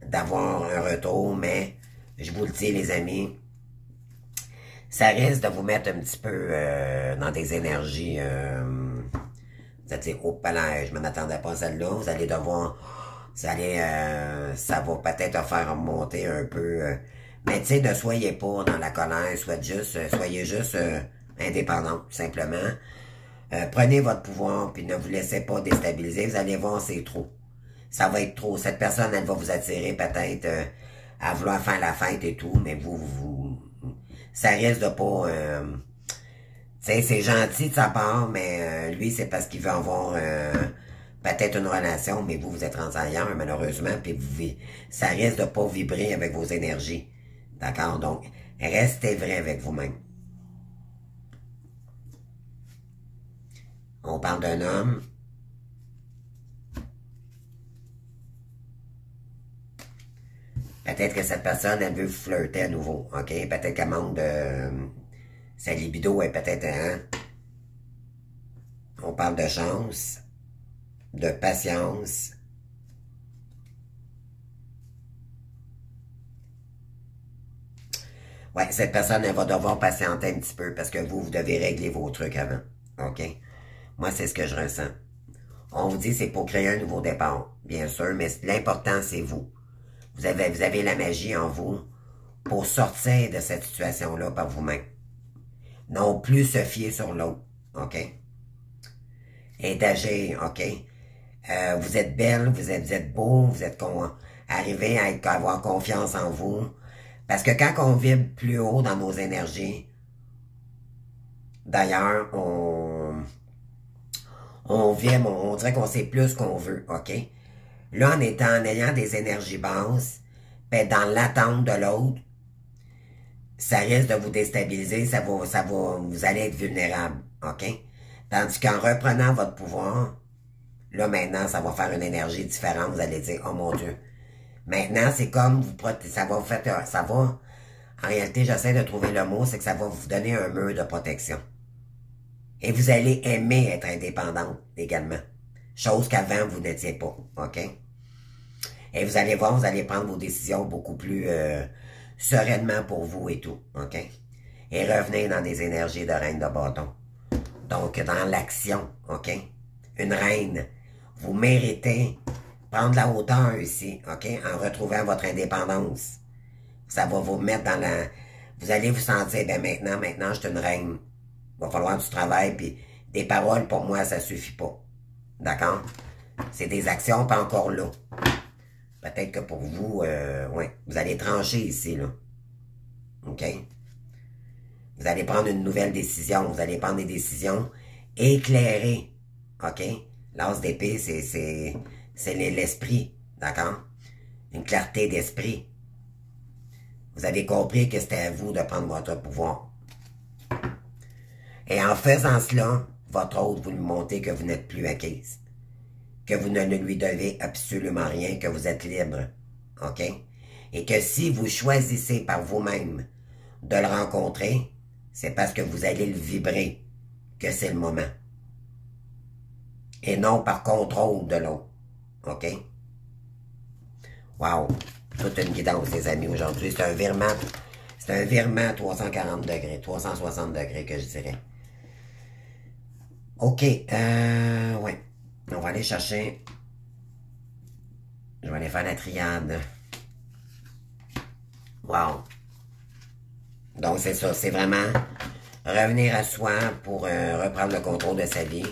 d'avoir un retour, mais je vous le dis, les amis, ça risque de vous mettre un petit peu dans des énergies. Vous allez dire, oh palais, je m'en attendais pas à celle-là. Vous allez devoir, ça va peut-être faire remonter un peu. Mais tu sais, ne soyez pas dans la colère, soyez juste indépendant, simplement. Prenez votre pouvoir, puis ne vous laissez pas déstabiliser. Vous allez voir, c'est trop. Ça va être trop. Cette personne, elle va vous attirer peut-être à vouloir faire la fête et tout, mais ça risque de pas... tu sais, c'est gentil de sa part, mais lui, c'est parce qu'il veut avoir peut-être une relation, mais vous êtes rendu ailleurs, malheureusement, puis ça risque de pas vibrer avec vos énergies. D'accord? Donc, restez vrai avec vous-même. On parle d'un homme. Peut-être que cette personne, elle veut flirter à nouveau, OK? Peut-être qu'elle manque de... sa libido est peut-être... Hein? On parle de chance, de patience. Ouais, cette personne, elle va devoir patienter un petit peu parce que vous devez régler vos trucs avant, OK? Moi, c'est ce que je ressens. On vous dit c'est pour créer un nouveau départ, bien sûr, mais l'important, c'est vous. Vous avez la magie en vous pour sortir de cette situation-là par vous-même. Non plus se fier sur l'autre, OK? Et d'agir, OK? Vous êtes belle, vous êtes beau, vous êtes arrivé à avoir confiance en vous. Parce que quand on vibre plus haut dans nos énergies, d'ailleurs, on vibre, on dirait qu'on sait plus ce qu'on veut, OK? Là, en ayant des énergies basses, ben, dans l'attente de l'autre, ça risque de vous déstabiliser, vous allez être vulnérable, OK? Tandis qu'en reprenant votre pouvoir, là, maintenant, ça va faire une énergie différente, vous allez dire, oh mon Dieu. Maintenant, c'est comme, en réalité, j'essaie de trouver le mot, c'est que ça va vous donner un mur de protection. Et vous allez aimer être indépendante également. Chose qu'avant, vous n'étiez pas, OK? Et vous allez voir, vous allez prendre vos décisions beaucoup plus sereinement pour vous et tout, OK? Et revenez dans des énergies de reine de bâton. Donc, dans l'action, OK? Une reine, vous méritez prendre la hauteur ici, OK? En retrouvant votre indépendance. Ça va vous mettre dans la... Vous allez vous sentir, ben maintenant, je suis une reine. Il va falloir du travail, puis des paroles, pour moi, ça suffit pas. D'accord? C'est des actions, pas encore là. Peut-être que pour vous, ouais, vous allez trancher ici, là. OK? Vous allez prendre une nouvelle décision. Vous allez prendre des décisions éclairées. OK? L'as d'épée, c'est l'esprit. D'accord? Une clarté d'esprit. Vous avez compris que c'était à vous de prendre votre pouvoir. Et en faisant cela, votre autre, vous lui montrez que vous n'êtes plus acquise. Que vous ne lui devez absolument rien, que vous êtes libre. OK? Et que si vous choisissez par vous-même de le rencontrer, c'est parce que vous allez le vibrer que c'est le moment. Et non par contrôle de l'autre. OK? Wow! Toute une guidance, les amis, aujourd'hui. C'est un virement 340 degrés, 360 degrés que je dirais. OK, ouais. On va aller chercher. Je vais aller faire la triade. Wow! Donc, c'est ça, c'est vraiment revenir à soi pour reprendre le contrôle de sa vie.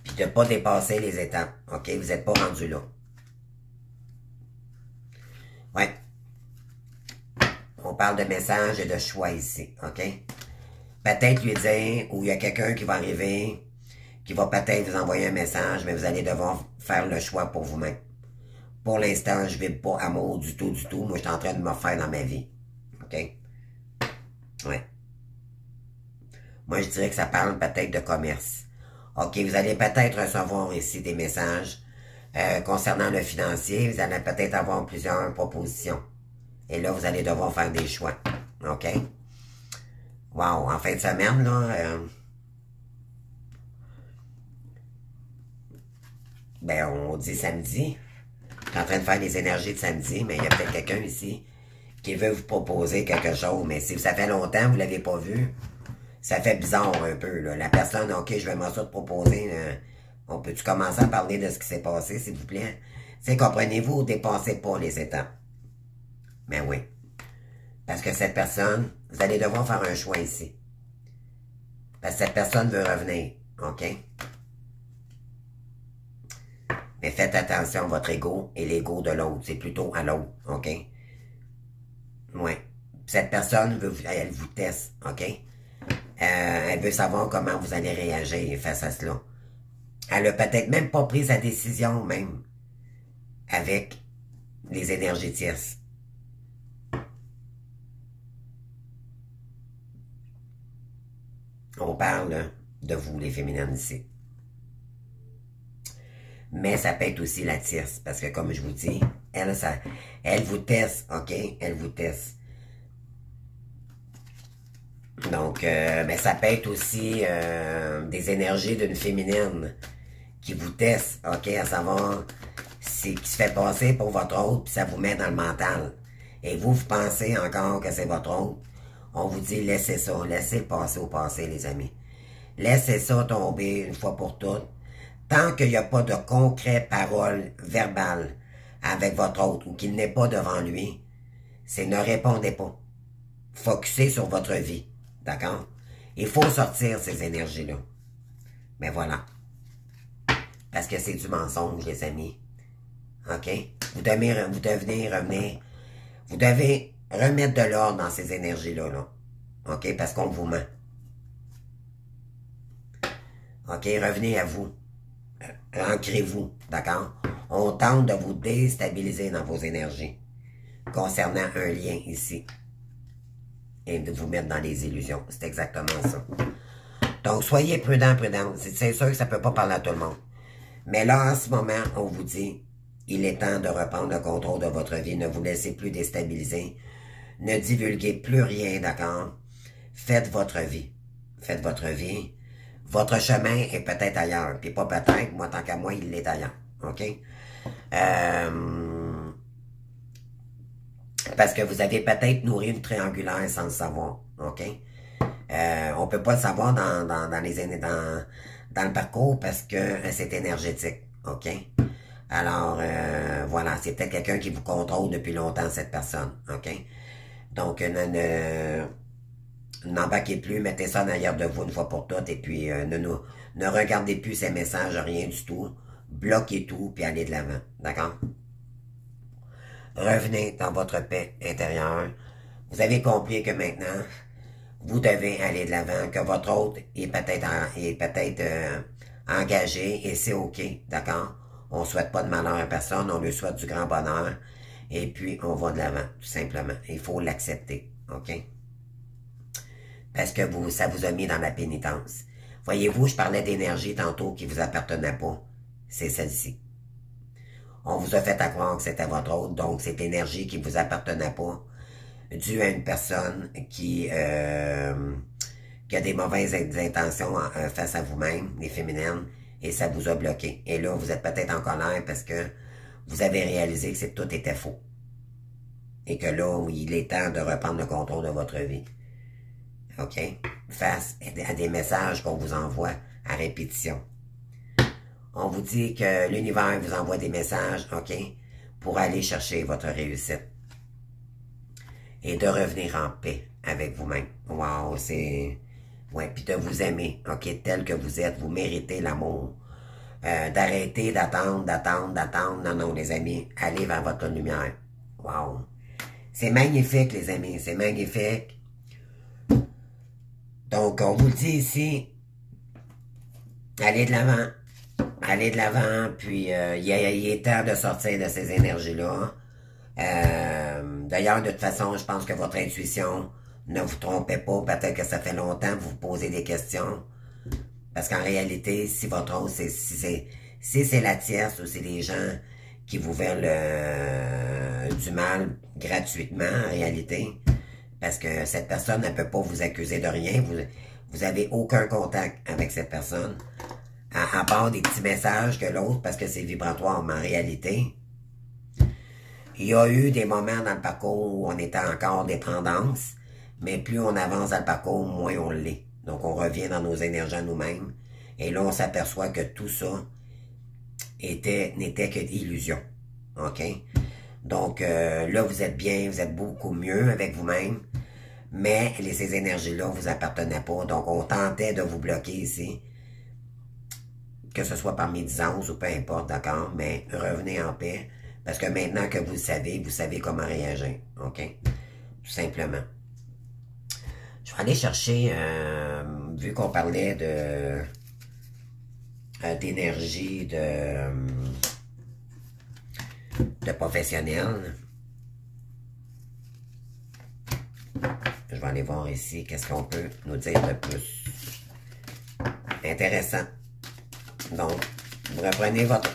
Puis de ne pas dépasser les étapes. OK? Vous n'êtes pas rendu là. Ouais. On parle de message et de choix ici. OK? Peut-être lui dire, ou il y a quelqu'un qui va arriver, qui va peut-être vous envoyer un message, mais vous allez devoir faire le choix pour vous-même. Pour l'instant, je ne vibre pas amour du tout, du tout. Moi, je suis en train de me refaire dans ma vie. OK? Ouais. Moi, je dirais que ça parle peut-être de commerce. OK, vous allez peut-être recevoir ici des messages concernant le financier. Vous allez peut-être avoir plusieurs propositions. Et là, vous allez devoir faire des choix. OK? Wow, en fin de semaine, là, ben, on dit samedi. Je suis en train de faire les énergies de samedi, mais il y a peut-être quelqu'un ici qui veut vous proposer quelque chose. Mais si ça fait longtemps, vous ne l'avez pas vu, ça fait bizarre un peu, là. La personne, OK, je vais m'en te proposer. On peut-tu commencer à parler de ce qui s'est passé, s'il vous plaît? C'est, comprenez-vous, dépassez pas les étapes. Ben oui. Parce que cette personne, vous allez devoir faire un choix ici. Parce que cette personne veut revenir. OK? Mais faites attention à votre ego et l'ego de l'autre. C'est plutôt à l'autre. OK? Oui. Cette personne, elle vous teste. OK? Elle veut savoir comment vous allez réagir face à cela. Elle a peut-être même pas pris sa décision, même, avec les énergies tierces. On parle de vous, les féminines, ici. Mais ça peut être aussi la tierce, parce que comme je vous dis, elle vous teste, OK? Elle vous teste. Donc, mais ça peut être aussi des énergies d'une féminine qui vous teste, OK? À savoir qui se fait passer pour votre autre, puis ça vous met dans le mental. Et vous pensez encore que c'est votre autre. On vous dit, laissez ça, laissez le passé au passé, les amis. Laissez ça tomber une fois pour toutes. Tant qu'il n'y a pas de concret parole verbale avec votre autre ou qu'il n'est pas devant lui, c'est ne répondez pas. Focussez sur votre vie. D'accord? Il faut sortir ces énergies-là. Mais voilà. Parce que c'est du mensonge, les amis. OK? Vous devez revenir. Vous devez remettre de l'ordre dans ces énergies-là. Là. OK? Parce qu'on vous ment. OK? Revenez à vous. Ancrez-vous. D'accord? On tente de vous déstabiliser dans vos énergies. Concernant un lien ici. Et de vous mettre dans les illusions. C'est exactement ça. Donc, soyez prudents, prudents. C'est sûr que ça ne peut pas parler à tout le monde. Mais là, en ce moment, on vous dit, il est temps de reprendre le contrôle de votre vie. Ne vous laissez plus déstabiliser. Ne divulguez plus rien, d'accord? Faites votre vie. Faites votre vie. Votre chemin est peut-être ailleurs. Puis pas peut-être, moi, tant qu'à moi, il est ailleurs. OK? Parce que vous avez peut-être nourri une triangulaire sans le savoir. OK? On peut pas le savoir dans le parcours parce que c'est énergétique. OK? Alors, voilà, c'est peut-être quelqu'un qui vous contrôle depuis longtemps, cette personne. OK? Donc, n'embarquez plus, mettez ça en arrière de vous une fois pour toutes et puis ne regardez plus ces messages, rien du tout. Bloquez tout puis allez de l'avant. D'accord? Revenez dans votre paix intérieure. Vous avez compris que maintenant, vous devez aller de l'avant, que votre autre est peut-être engagé et c'est OK, d'accord? On ne souhaite pas de malheur à personne, on lui souhaite du grand bonheur et puis on va de l'avant, tout simplement. Il faut l'accepter, OK? Parce que ça vous a mis dans la pénitence. Voyez-vous, je parlais d'énergie tantôt qui vous appartenait pas. C'est celle-ci. On vous a fait à croire que c'était votre autre, donc c'est l'énergie qui vous appartenait pas, due à une personne qui a des mauvaises intentions face à vous-même, les féminines, et ça vous a bloqué. Et là, vous êtes peut-être en colère parce que vous avez réalisé que tout était faux. Et que là, oui, il est temps de reprendre le contrôle de votre vie. OK? Face à des messages qu'on vous envoie à répétition. On vous dit que l'univers vous envoie des messages, OK? Pour aller chercher votre réussite. Et de revenir en paix avec vous-même. Wow, c'est... Ouais, puis de vous aimer, OK? Tel que vous êtes, vous méritez l'amour. D'arrêter d'attendre. Non, non, les amis, allez vers votre lumière. Wow. C'est magnifique, les amis, c'est magnifique. Donc, on vous le dit ici, allez de l'avant. Allez de l'avant, puis il est temps de sortir de ces énergies-là. D'ailleurs, de toute façon, je pense que votre intuition, ne vous trompez pas, peut-être que ça fait longtemps que vous vous posez des questions. Parce qu'en réalité, si votre rôle, si c'est la tierce ou c'est des gens qui vous veulent du mal gratuitement, en réalité, parce que cette personne ne peut pas vous accuser de rien, vous avez aucun contact avec cette personne, à part des petits messages que l'autre, parce que c'est vibratoire, mais en réalité, il y a eu des moments dans le parcours où on était encore en dépendance, mais plus on avance dans le parcours, moins on l'est. Donc, on revient dans nos énergies à nous-mêmes. Et là, on s'aperçoit que tout ça n'était que d'illusion. OK? Donc, là, vous êtes bien, vous êtes beaucoup mieux avec vous-même. Mais ces énergies-là vous appartenaient pas. Donc, on tentait de vous bloquer ici. Que ce soit par médisance ou peu importe, d'accord? Mais revenez en paix. Parce que maintenant que vous savez comment réagir. OK? Tout simplement. Je vais aller chercher, vu qu'on parlait d'énergie de professionnels, je vais aller voir ici qu'est-ce qu'on peut nous dire de plus. Intéressant. Donc, vous reprenez votre...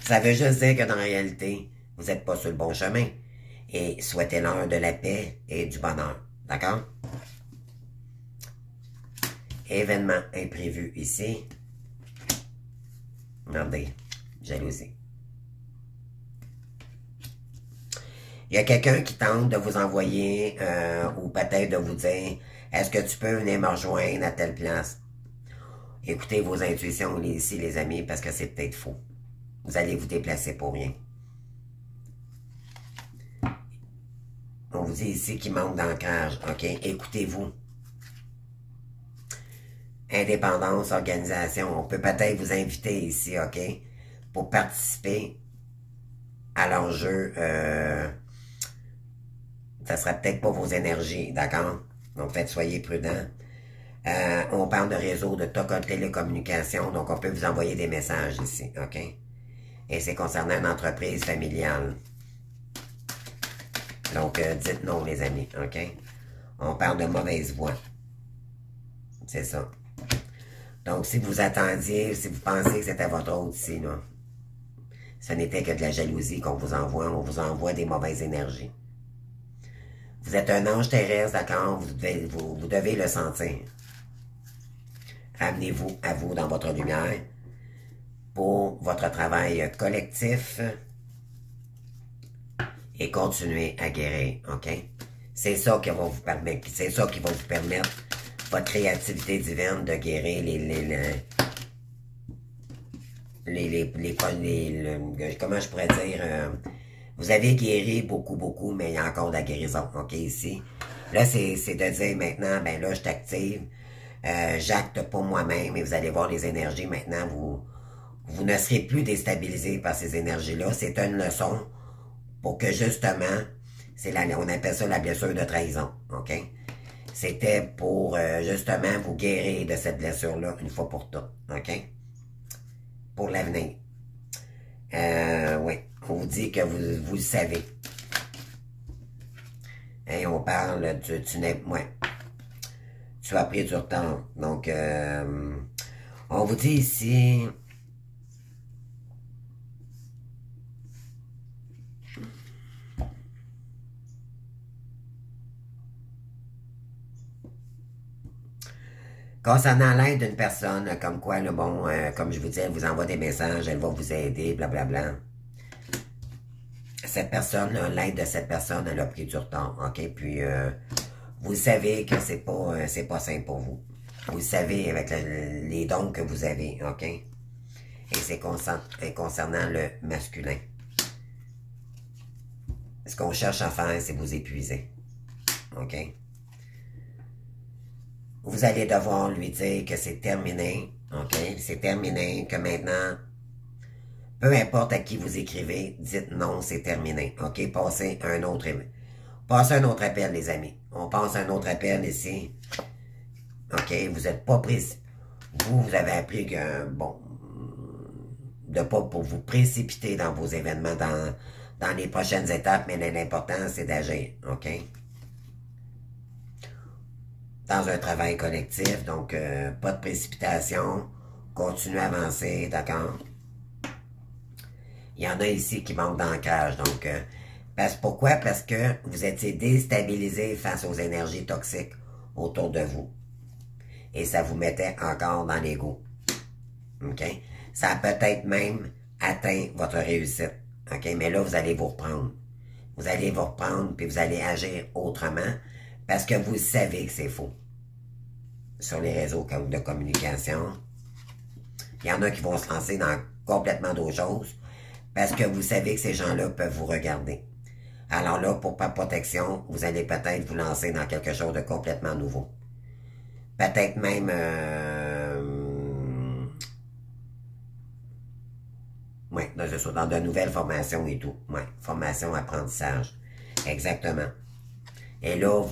Ça veut juste dire que dans la réalité, vous n'êtes pas sur le bon chemin. Et souhaitez-leur de la paix et du bonheur. D'accord? Événement imprévu ici. Regardez, jalousie. Il y a quelqu'un qui tente de vous envoyer ou peut-être de vous dire « Est-ce que tu peux venir me rejoindre à telle place? » Écoutez vos intuitions ici, les amis, parce que c'est peut-être faux. Vous allez vous déplacer pour rien. On vous dit ici qu'il manque d'ancrage. OK? Écoutez-vous. Indépendance, organisation. On peut peut-être vous inviter ici, OK? Pour participer à l'enjeu. Ça sera peut-être pas vos énergies, d'accord? Donc, soyez prudents. On parle de réseau de télécommunications, donc on peut vous envoyer des messages ici, OK? Et c'est concernant une entreprise familiale. Donc, dites non, les amis, OK? On parle de mauvaise voix. C'est ça. Donc, si vous attendiez, si vous pensez que c'était votre autre ici, là, ce n'était que de la jalousie qu'on vous envoie. On vous envoie des mauvaises énergies. Vous êtes un ange terrestre, d'accord? Vous devez le sentir. Ramenez-vous à vous dans votre lumière pour votre travail collectif et continuez à guérir, OK? C'est ça qui va vous permettre, votre créativité divine de guérir comment je pourrais dire, vous avez guéri beaucoup, mais il y a encore de la guérison, OK, ici. Là, c'est de dire maintenant, ben là, je t'active, j'acte pour moi-même et vous allez voir les énergies maintenant, vous ne serez plus déstabilisé par ces énergies-là. C'est une leçon pour que justement, on appelle ça la blessure de trahison, OK? C'était pour justement vous guérir de cette blessure-là une fois pour toutes, OK? Pour l'avenir. Oui, on vous dit que vous le savez. Et on parle tu as pris du retard. Donc, on vous dit ici... Concernant l'aide d'une personne, comme quoi, comme je vous dis, elle vous envoie des messages, elle va vous aider, blablabla. cette personne, l'aide de cette personne, elle a pris du retard, ok? Puis, vous savez que c'est pas simple pour vous. Vous le savez avec les dons que vous avez, ok? Et c'est concernant le masculin. Ce qu'on cherche à faire, c'est vous épuiser, ok? Vous allez devoir lui dire que c'est terminé, ok? C'est terminé, que maintenant, peu importe à qui vous écrivez, dites non, c'est terminé, ok? Passez un autre appel, les amis. On passe un autre appel ici. OK, vous n'êtes pas pris. Vous avez appris que, bon, de pas pour vous précipiter dans vos événements, dans les prochaines étapes, mais l'important, c'est d'agir, OK? Dans un travail collectif, donc pas de précipitation, continuez à avancer, d'accord? Il y en a ici qui manquent d'ancrage, donc, pourquoi? Parce que vous étiez déstabilisé face aux énergies toxiques autour de vous. Et ça vous mettait encore dans l'ego. OK? Ça a peut-être même atteint votre réussite. OK? Mais là, vous allez vous reprendre. Vous allez vous reprendre, puis vous allez agir autrement, parce que vous savez que c'est faux. Sur les réseaux de communication, il y en a qui vont se lancer dans complètement d'autres choses, parce que vous savez que ces gens-là peuvent vous regarder. Alors là, pour pas protection, vous allez peut-être vous lancer dans quelque chose de complètement nouveau. Peut-être même ouais, dans de nouvelles formations et tout. Ouais, formation, apprentissage. Exactement. Et là,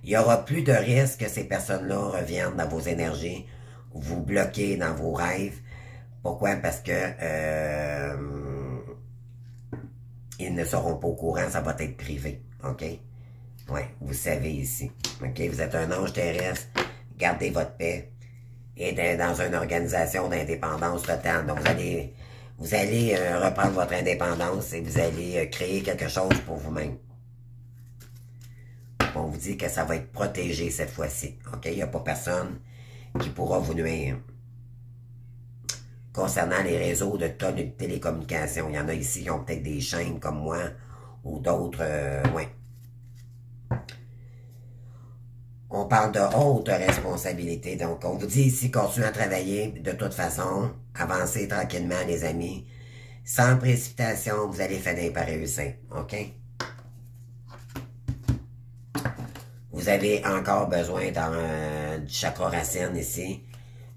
il n'y aura plus de risque que ces personnes-là reviennent dans vos énergies, vous bloquez dans vos rêves. Pourquoi? Parce que ils ne seront pas au courant, ça va être privé. OK? Ouais, vous savez ici. OK? Vous êtes un ange terrestre. Gardez votre paix et dans une organisation d'indépendance totale. Donc, vous allez reprendre votre indépendance et vous allez créer quelque chose pour vous-même. On vous dit que ça va être protégé cette fois-ci. OK? Il n'y a pas personne qui pourra vous nuire. Concernant les réseaux de télécommunications, il y en a ici qui ont peut-être des chaînes comme moi ou d'autres, ouais. On parle de haute responsabilité. Donc, on vous dit ici, continuez à travailler de toute façon. Avancez tranquillement, les amis. Sans précipitation, vous allez finir par réussir. OK? Vous avez encore besoin du chakra racine ici.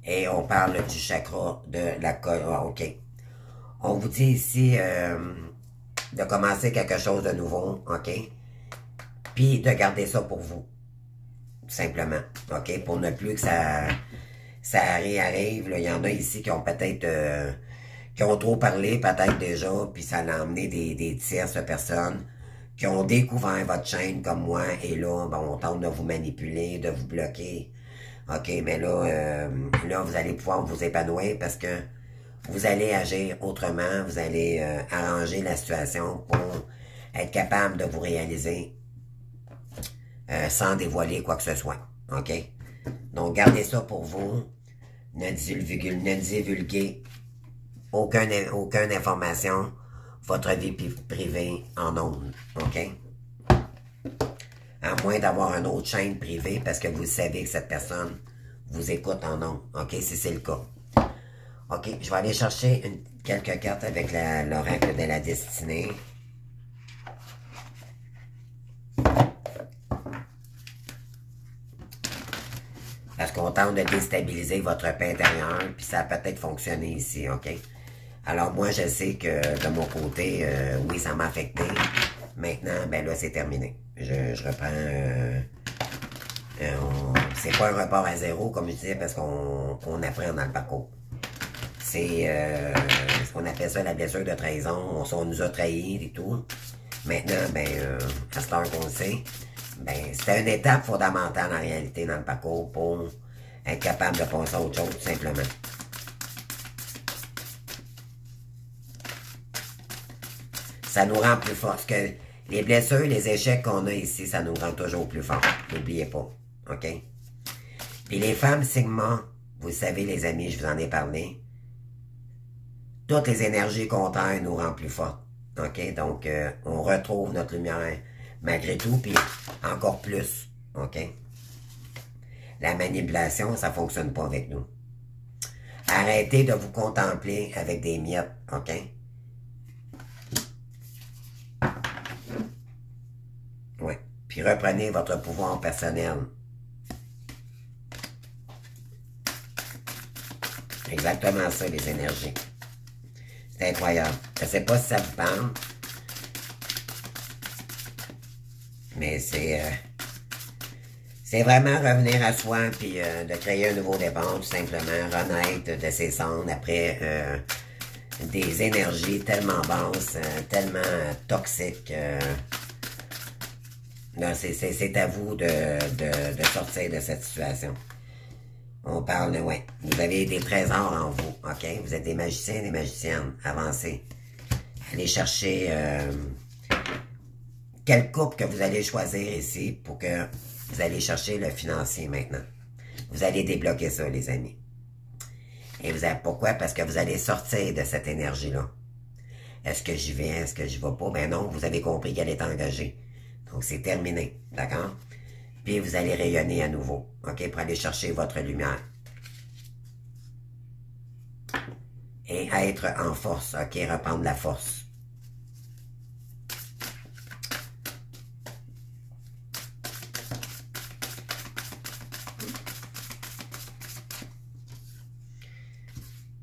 Et on parle du chakra de la colonne. OK. On vous dit ici de commencer quelque chose de nouveau. OK? Puis de garder ça pour vous. Simplement, OK? Pour ne plus que ça réarrive. Il y en a ici qui ont peut-être qui ont trop parlé, peut-être déjà, puis ça a emmené des tierces personnes qui ont découvert votre chaîne comme moi, et là, bon, on tente de vous manipuler, de vous bloquer. OK, mais là, là, vous allez pouvoir vous épanouir parce que vous allez agir autrement, vous allez arranger la situation pour être capable de vous réaliser sans dévoiler quoi que ce soit. OK? Donc, gardez ça pour vous. Ne divulguez aucune information, votre vie privée en ondes. OK? À moins d'avoir une autre chaîne privée parce que vous savez que cette personne vous écoute en ondes. OK? Si c'est le cas. OK? Je vais aller chercher quelques cartes avec l'oracle de la destinée. Parce qu'on tente de déstabiliser votre paix intérieure, puis ça a peut-être fonctionné ici, OK? Alors moi, je sais que de mon côté, oui, ça m'a affecté. Maintenant, ben là, c'est terminé. Je reprends... c'est pas un report à zéro, comme je disais, parce qu'on apprend dans le parcours. C'est ce qu'on appelle ça la blessure de trahison. On nous a trahis et tout. Maintenant, ben, à cette heure qu'on le sait, ben, c'était une étape fondamentale en réalité dans le parcours pour être capable de passer à autre chose, tout simplement. Ça nous rend plus fort. Parce que les blessures, les échecs qu'on a ici, ça nous rend toujours plus fort. N'oubliez pas. OK? Puis les femmes Sigma, vous savez, les amis, je vous en ai parlé. Toutes les énergies contraires nous rendent plus fortes. OK? Donc, on retrouve notre lumière malgré tout, puis encore plus. OK? La manipulation, ça ne fonctionne pas avec nous. Arrêtez de vous contempler avec des miettes. OK? Oui. Puis reprenez votre pouvoir personnel. Exactement ça, les énergies. C'est incroyable. Je ne sais pas si ça vous parle, mais c'est vraiment revenir à soi puis de créer un nouveau départ, tout simplement, renaître de ses cendres après des énergies tellement basses, tellement toxiques. C'est à vous de sortir de cette situation. On parle, ouais. Vous avez des trésors en vous, OK? Vous êtes des magiciens, des magiciennes. Avancez. Allez chercher quelle coupe que vous allez choisir ici pour que vous allez chercher le financier maintenant. Vous allez débloquer ça, les amis. Et vous avez, pourquoi? Parce que vous allez sortir de cette énergie-là. Est-ce que j'y vais? Est-ce que j'y vais pas? Ben non, vous avez compris qu'elle est engagée. Donc, c'est terminé. D'accord? Puis, vous allez rayonner à nouveau. OK? Pour aller chercher votre lumière. Et être en force. OK? Reprendre la force.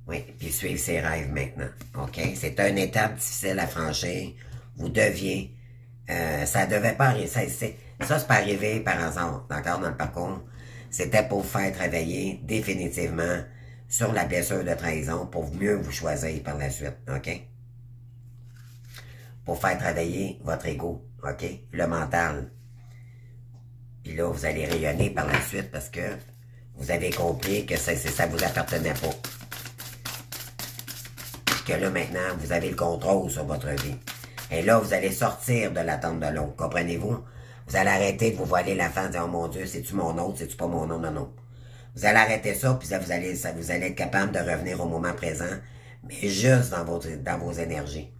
Oui, puis suivre ses rêves maintenant. OK? C'est une étape difficile à franchir. Vous deviez... ça devait pas arriver. Ça, c'est pas arrivé par hasard. D'accord? Dans le parcours. C'était pour vous faire travailler définitivement sur la blessure de trahison pour mieux vous choisir par la suite. OK? Pour faire travailler votre ego. OK? Le mental. Puis là, vous allez rayonner par la suite parce que vous avez compris que ça vous appartenait pas. Que là, maintenant, vous avez le contrôle sur votre vie. Et là, vous allez sortir de l'attente de l'autre. Comprenez-vous? Vous allez arrêter de vous voiler la face, de dire, oh mon Dieu, c'est-tu mon autre, c'est-tu pas mon autre? Non, non. Vous allez arrêter ça, puis vous allez être capable de revenir au moment présent, mais juste dans vos énergies.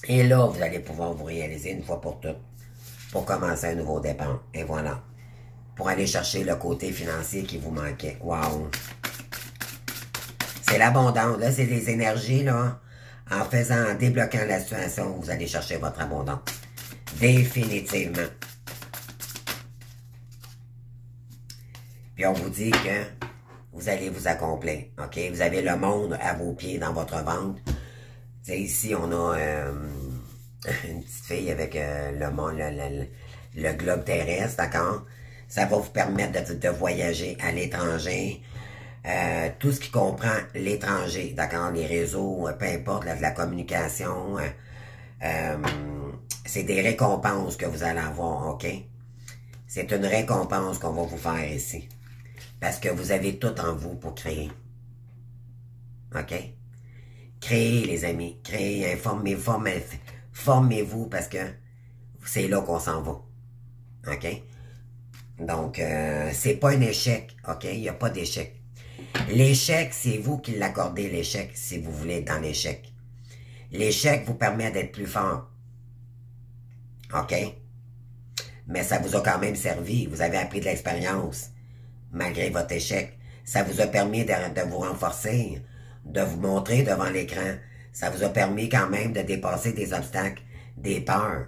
Et là, vous allez pouvoir vous réaliser une fois pour toutes, pour commencer un nouveau départ. Et voilà. Pour aller chercher le côté financier qui vous manquait. Wow! C'est l'abondance. Là, c'est des énergies, là. En débloquant la situation, vous allez chercher votre abondance. Définitivement. Puis on vous dit que vous allez vous accomplir. OK? Vous avez le monde à vos pieds dans votre ventre. T'sais, ici, on a une petite fille avec le globe terrestre, d'accord? Ça va vous permettre de voyager à l'étranger. Tout ce qui comprend l'étranger, d'accord? Les réseaux, peu importe, la communication. C'est des récompenses que vous allez avoir, OK? C'est une récompense qu'on va vous faire ici. Parce que vous avez tout en vous pour créer. OK? Créez, les amis. Créez, formez-vous parce que c'est là qu'on s'en va. OK? Donc, c'est pas un échec. OK? Il n'y a pas d'échec. L'échec, c'est vous qui l'accordez, l'échec, si vous voulez être dans l'échec. L'échec vous permet d'être plus fort. OK? Mais ça vous a quand même servi. Vous avez appris de l'expérience, malgré votre échec. Ça vous a permis de vous renforcer, de vous montrer devant l'écran. Ça vous a permis quand même de dépasser des obstacles, des peurs.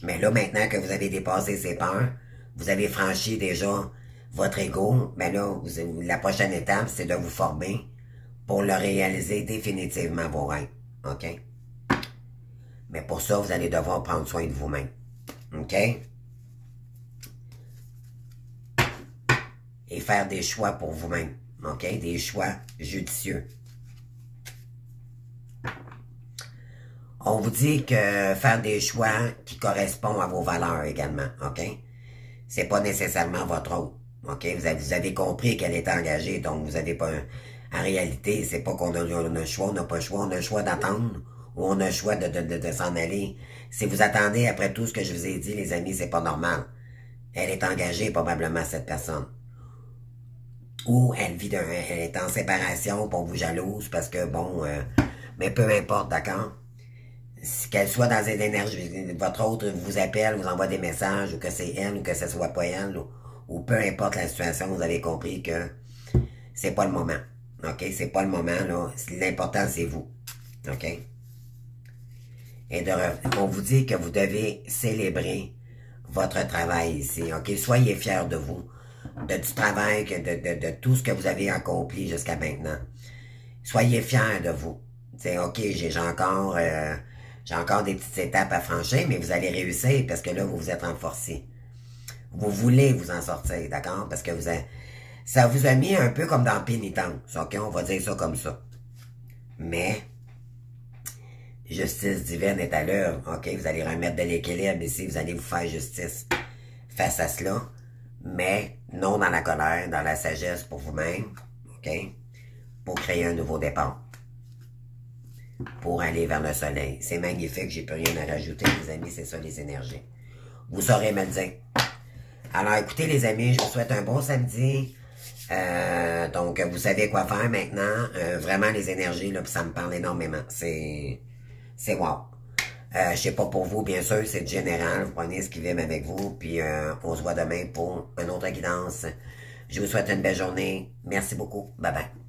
Mais là, maintenant que vous avez dépassé ces peurs, vous avez franchi déjà votre ego, ben là, la prochaine étape, c'est de vous former pour le réaliser définitivement vos rêves. OK? Mais pour ça, vous allez devoir prendre soin de vous-même. OK? Et faire des choix pour vous-même. OK? Des choix judicieux. On vous dit que faire des choix qui correspondent à vos valeurs également. OK? C'est pas nécessairement votre autre. OK? Vous avez compris qu'elle est engagée, donc vous n'avez pas... En réalité, c'est pas qu'on a le choix, on n'a pas le choix, on a le choix d'attendre ou on a le choix de s'en aller. Si vous attendez après tout ce que je vous ai dit, les amis, c'est pas normal. Elle est engagée, probablement, cette personne. Ou elle est en séparation, pour vous jalouse, parce que, bon, Mais peu importe, d'accord? Qu'elle soit dans une énergie, votre autre vous appelle, vous envoie des messages, ou que c'est elle, ou que ce soit pas elle, ou peu importe la situation, vous avez compris que c'est pas le moment. OK? C'est pas le moment, là. L'important, c'est vous. OK? Et on vous dit que vous devez célébrer votre travail ici. OK? Soyez fiers de vous, du travail, de tout ce que vous avez accompli jusqu'à maintenant. Soyez fiers de vous. C'est OK, j'ai encore des petites étapes à franchir, mais vous allez réussir parce que là, vous vous êtes renforcés. Vous voulez vous en sortir, d'accord? Parce que ça vous a mis un peu comme dans pénitence. OK, on va dire ça comme ça. Mais, justice divine est à l'heure. OK, vous allez remettre de l'équilibre ici, vous allez vous faire justice face à cela. Mais, non dans la colère, dans la sagesse pour vous-même. OK? Pour créer un nouveau départ. Pour aller vers le soleil. C'est magnifique, j'ai plus rien à rajouter, les amis, c'est ça les énergies. Vous saurez me le dire. Alors, écoutez, les amis, je vous souhaite un bon samedi. Donc, vous savez quoi faire maintenant. Vraiment, les énergies, là, ça me parle énormément. C'est wow. Je sais pas pour vous, bien sûr, c'est général. Vous prenez ce qui vibre avec vous, puis on se voit demain pour une autre guidance. Je vous souhaite une belle journée. Merci beaucoup. Bye bye.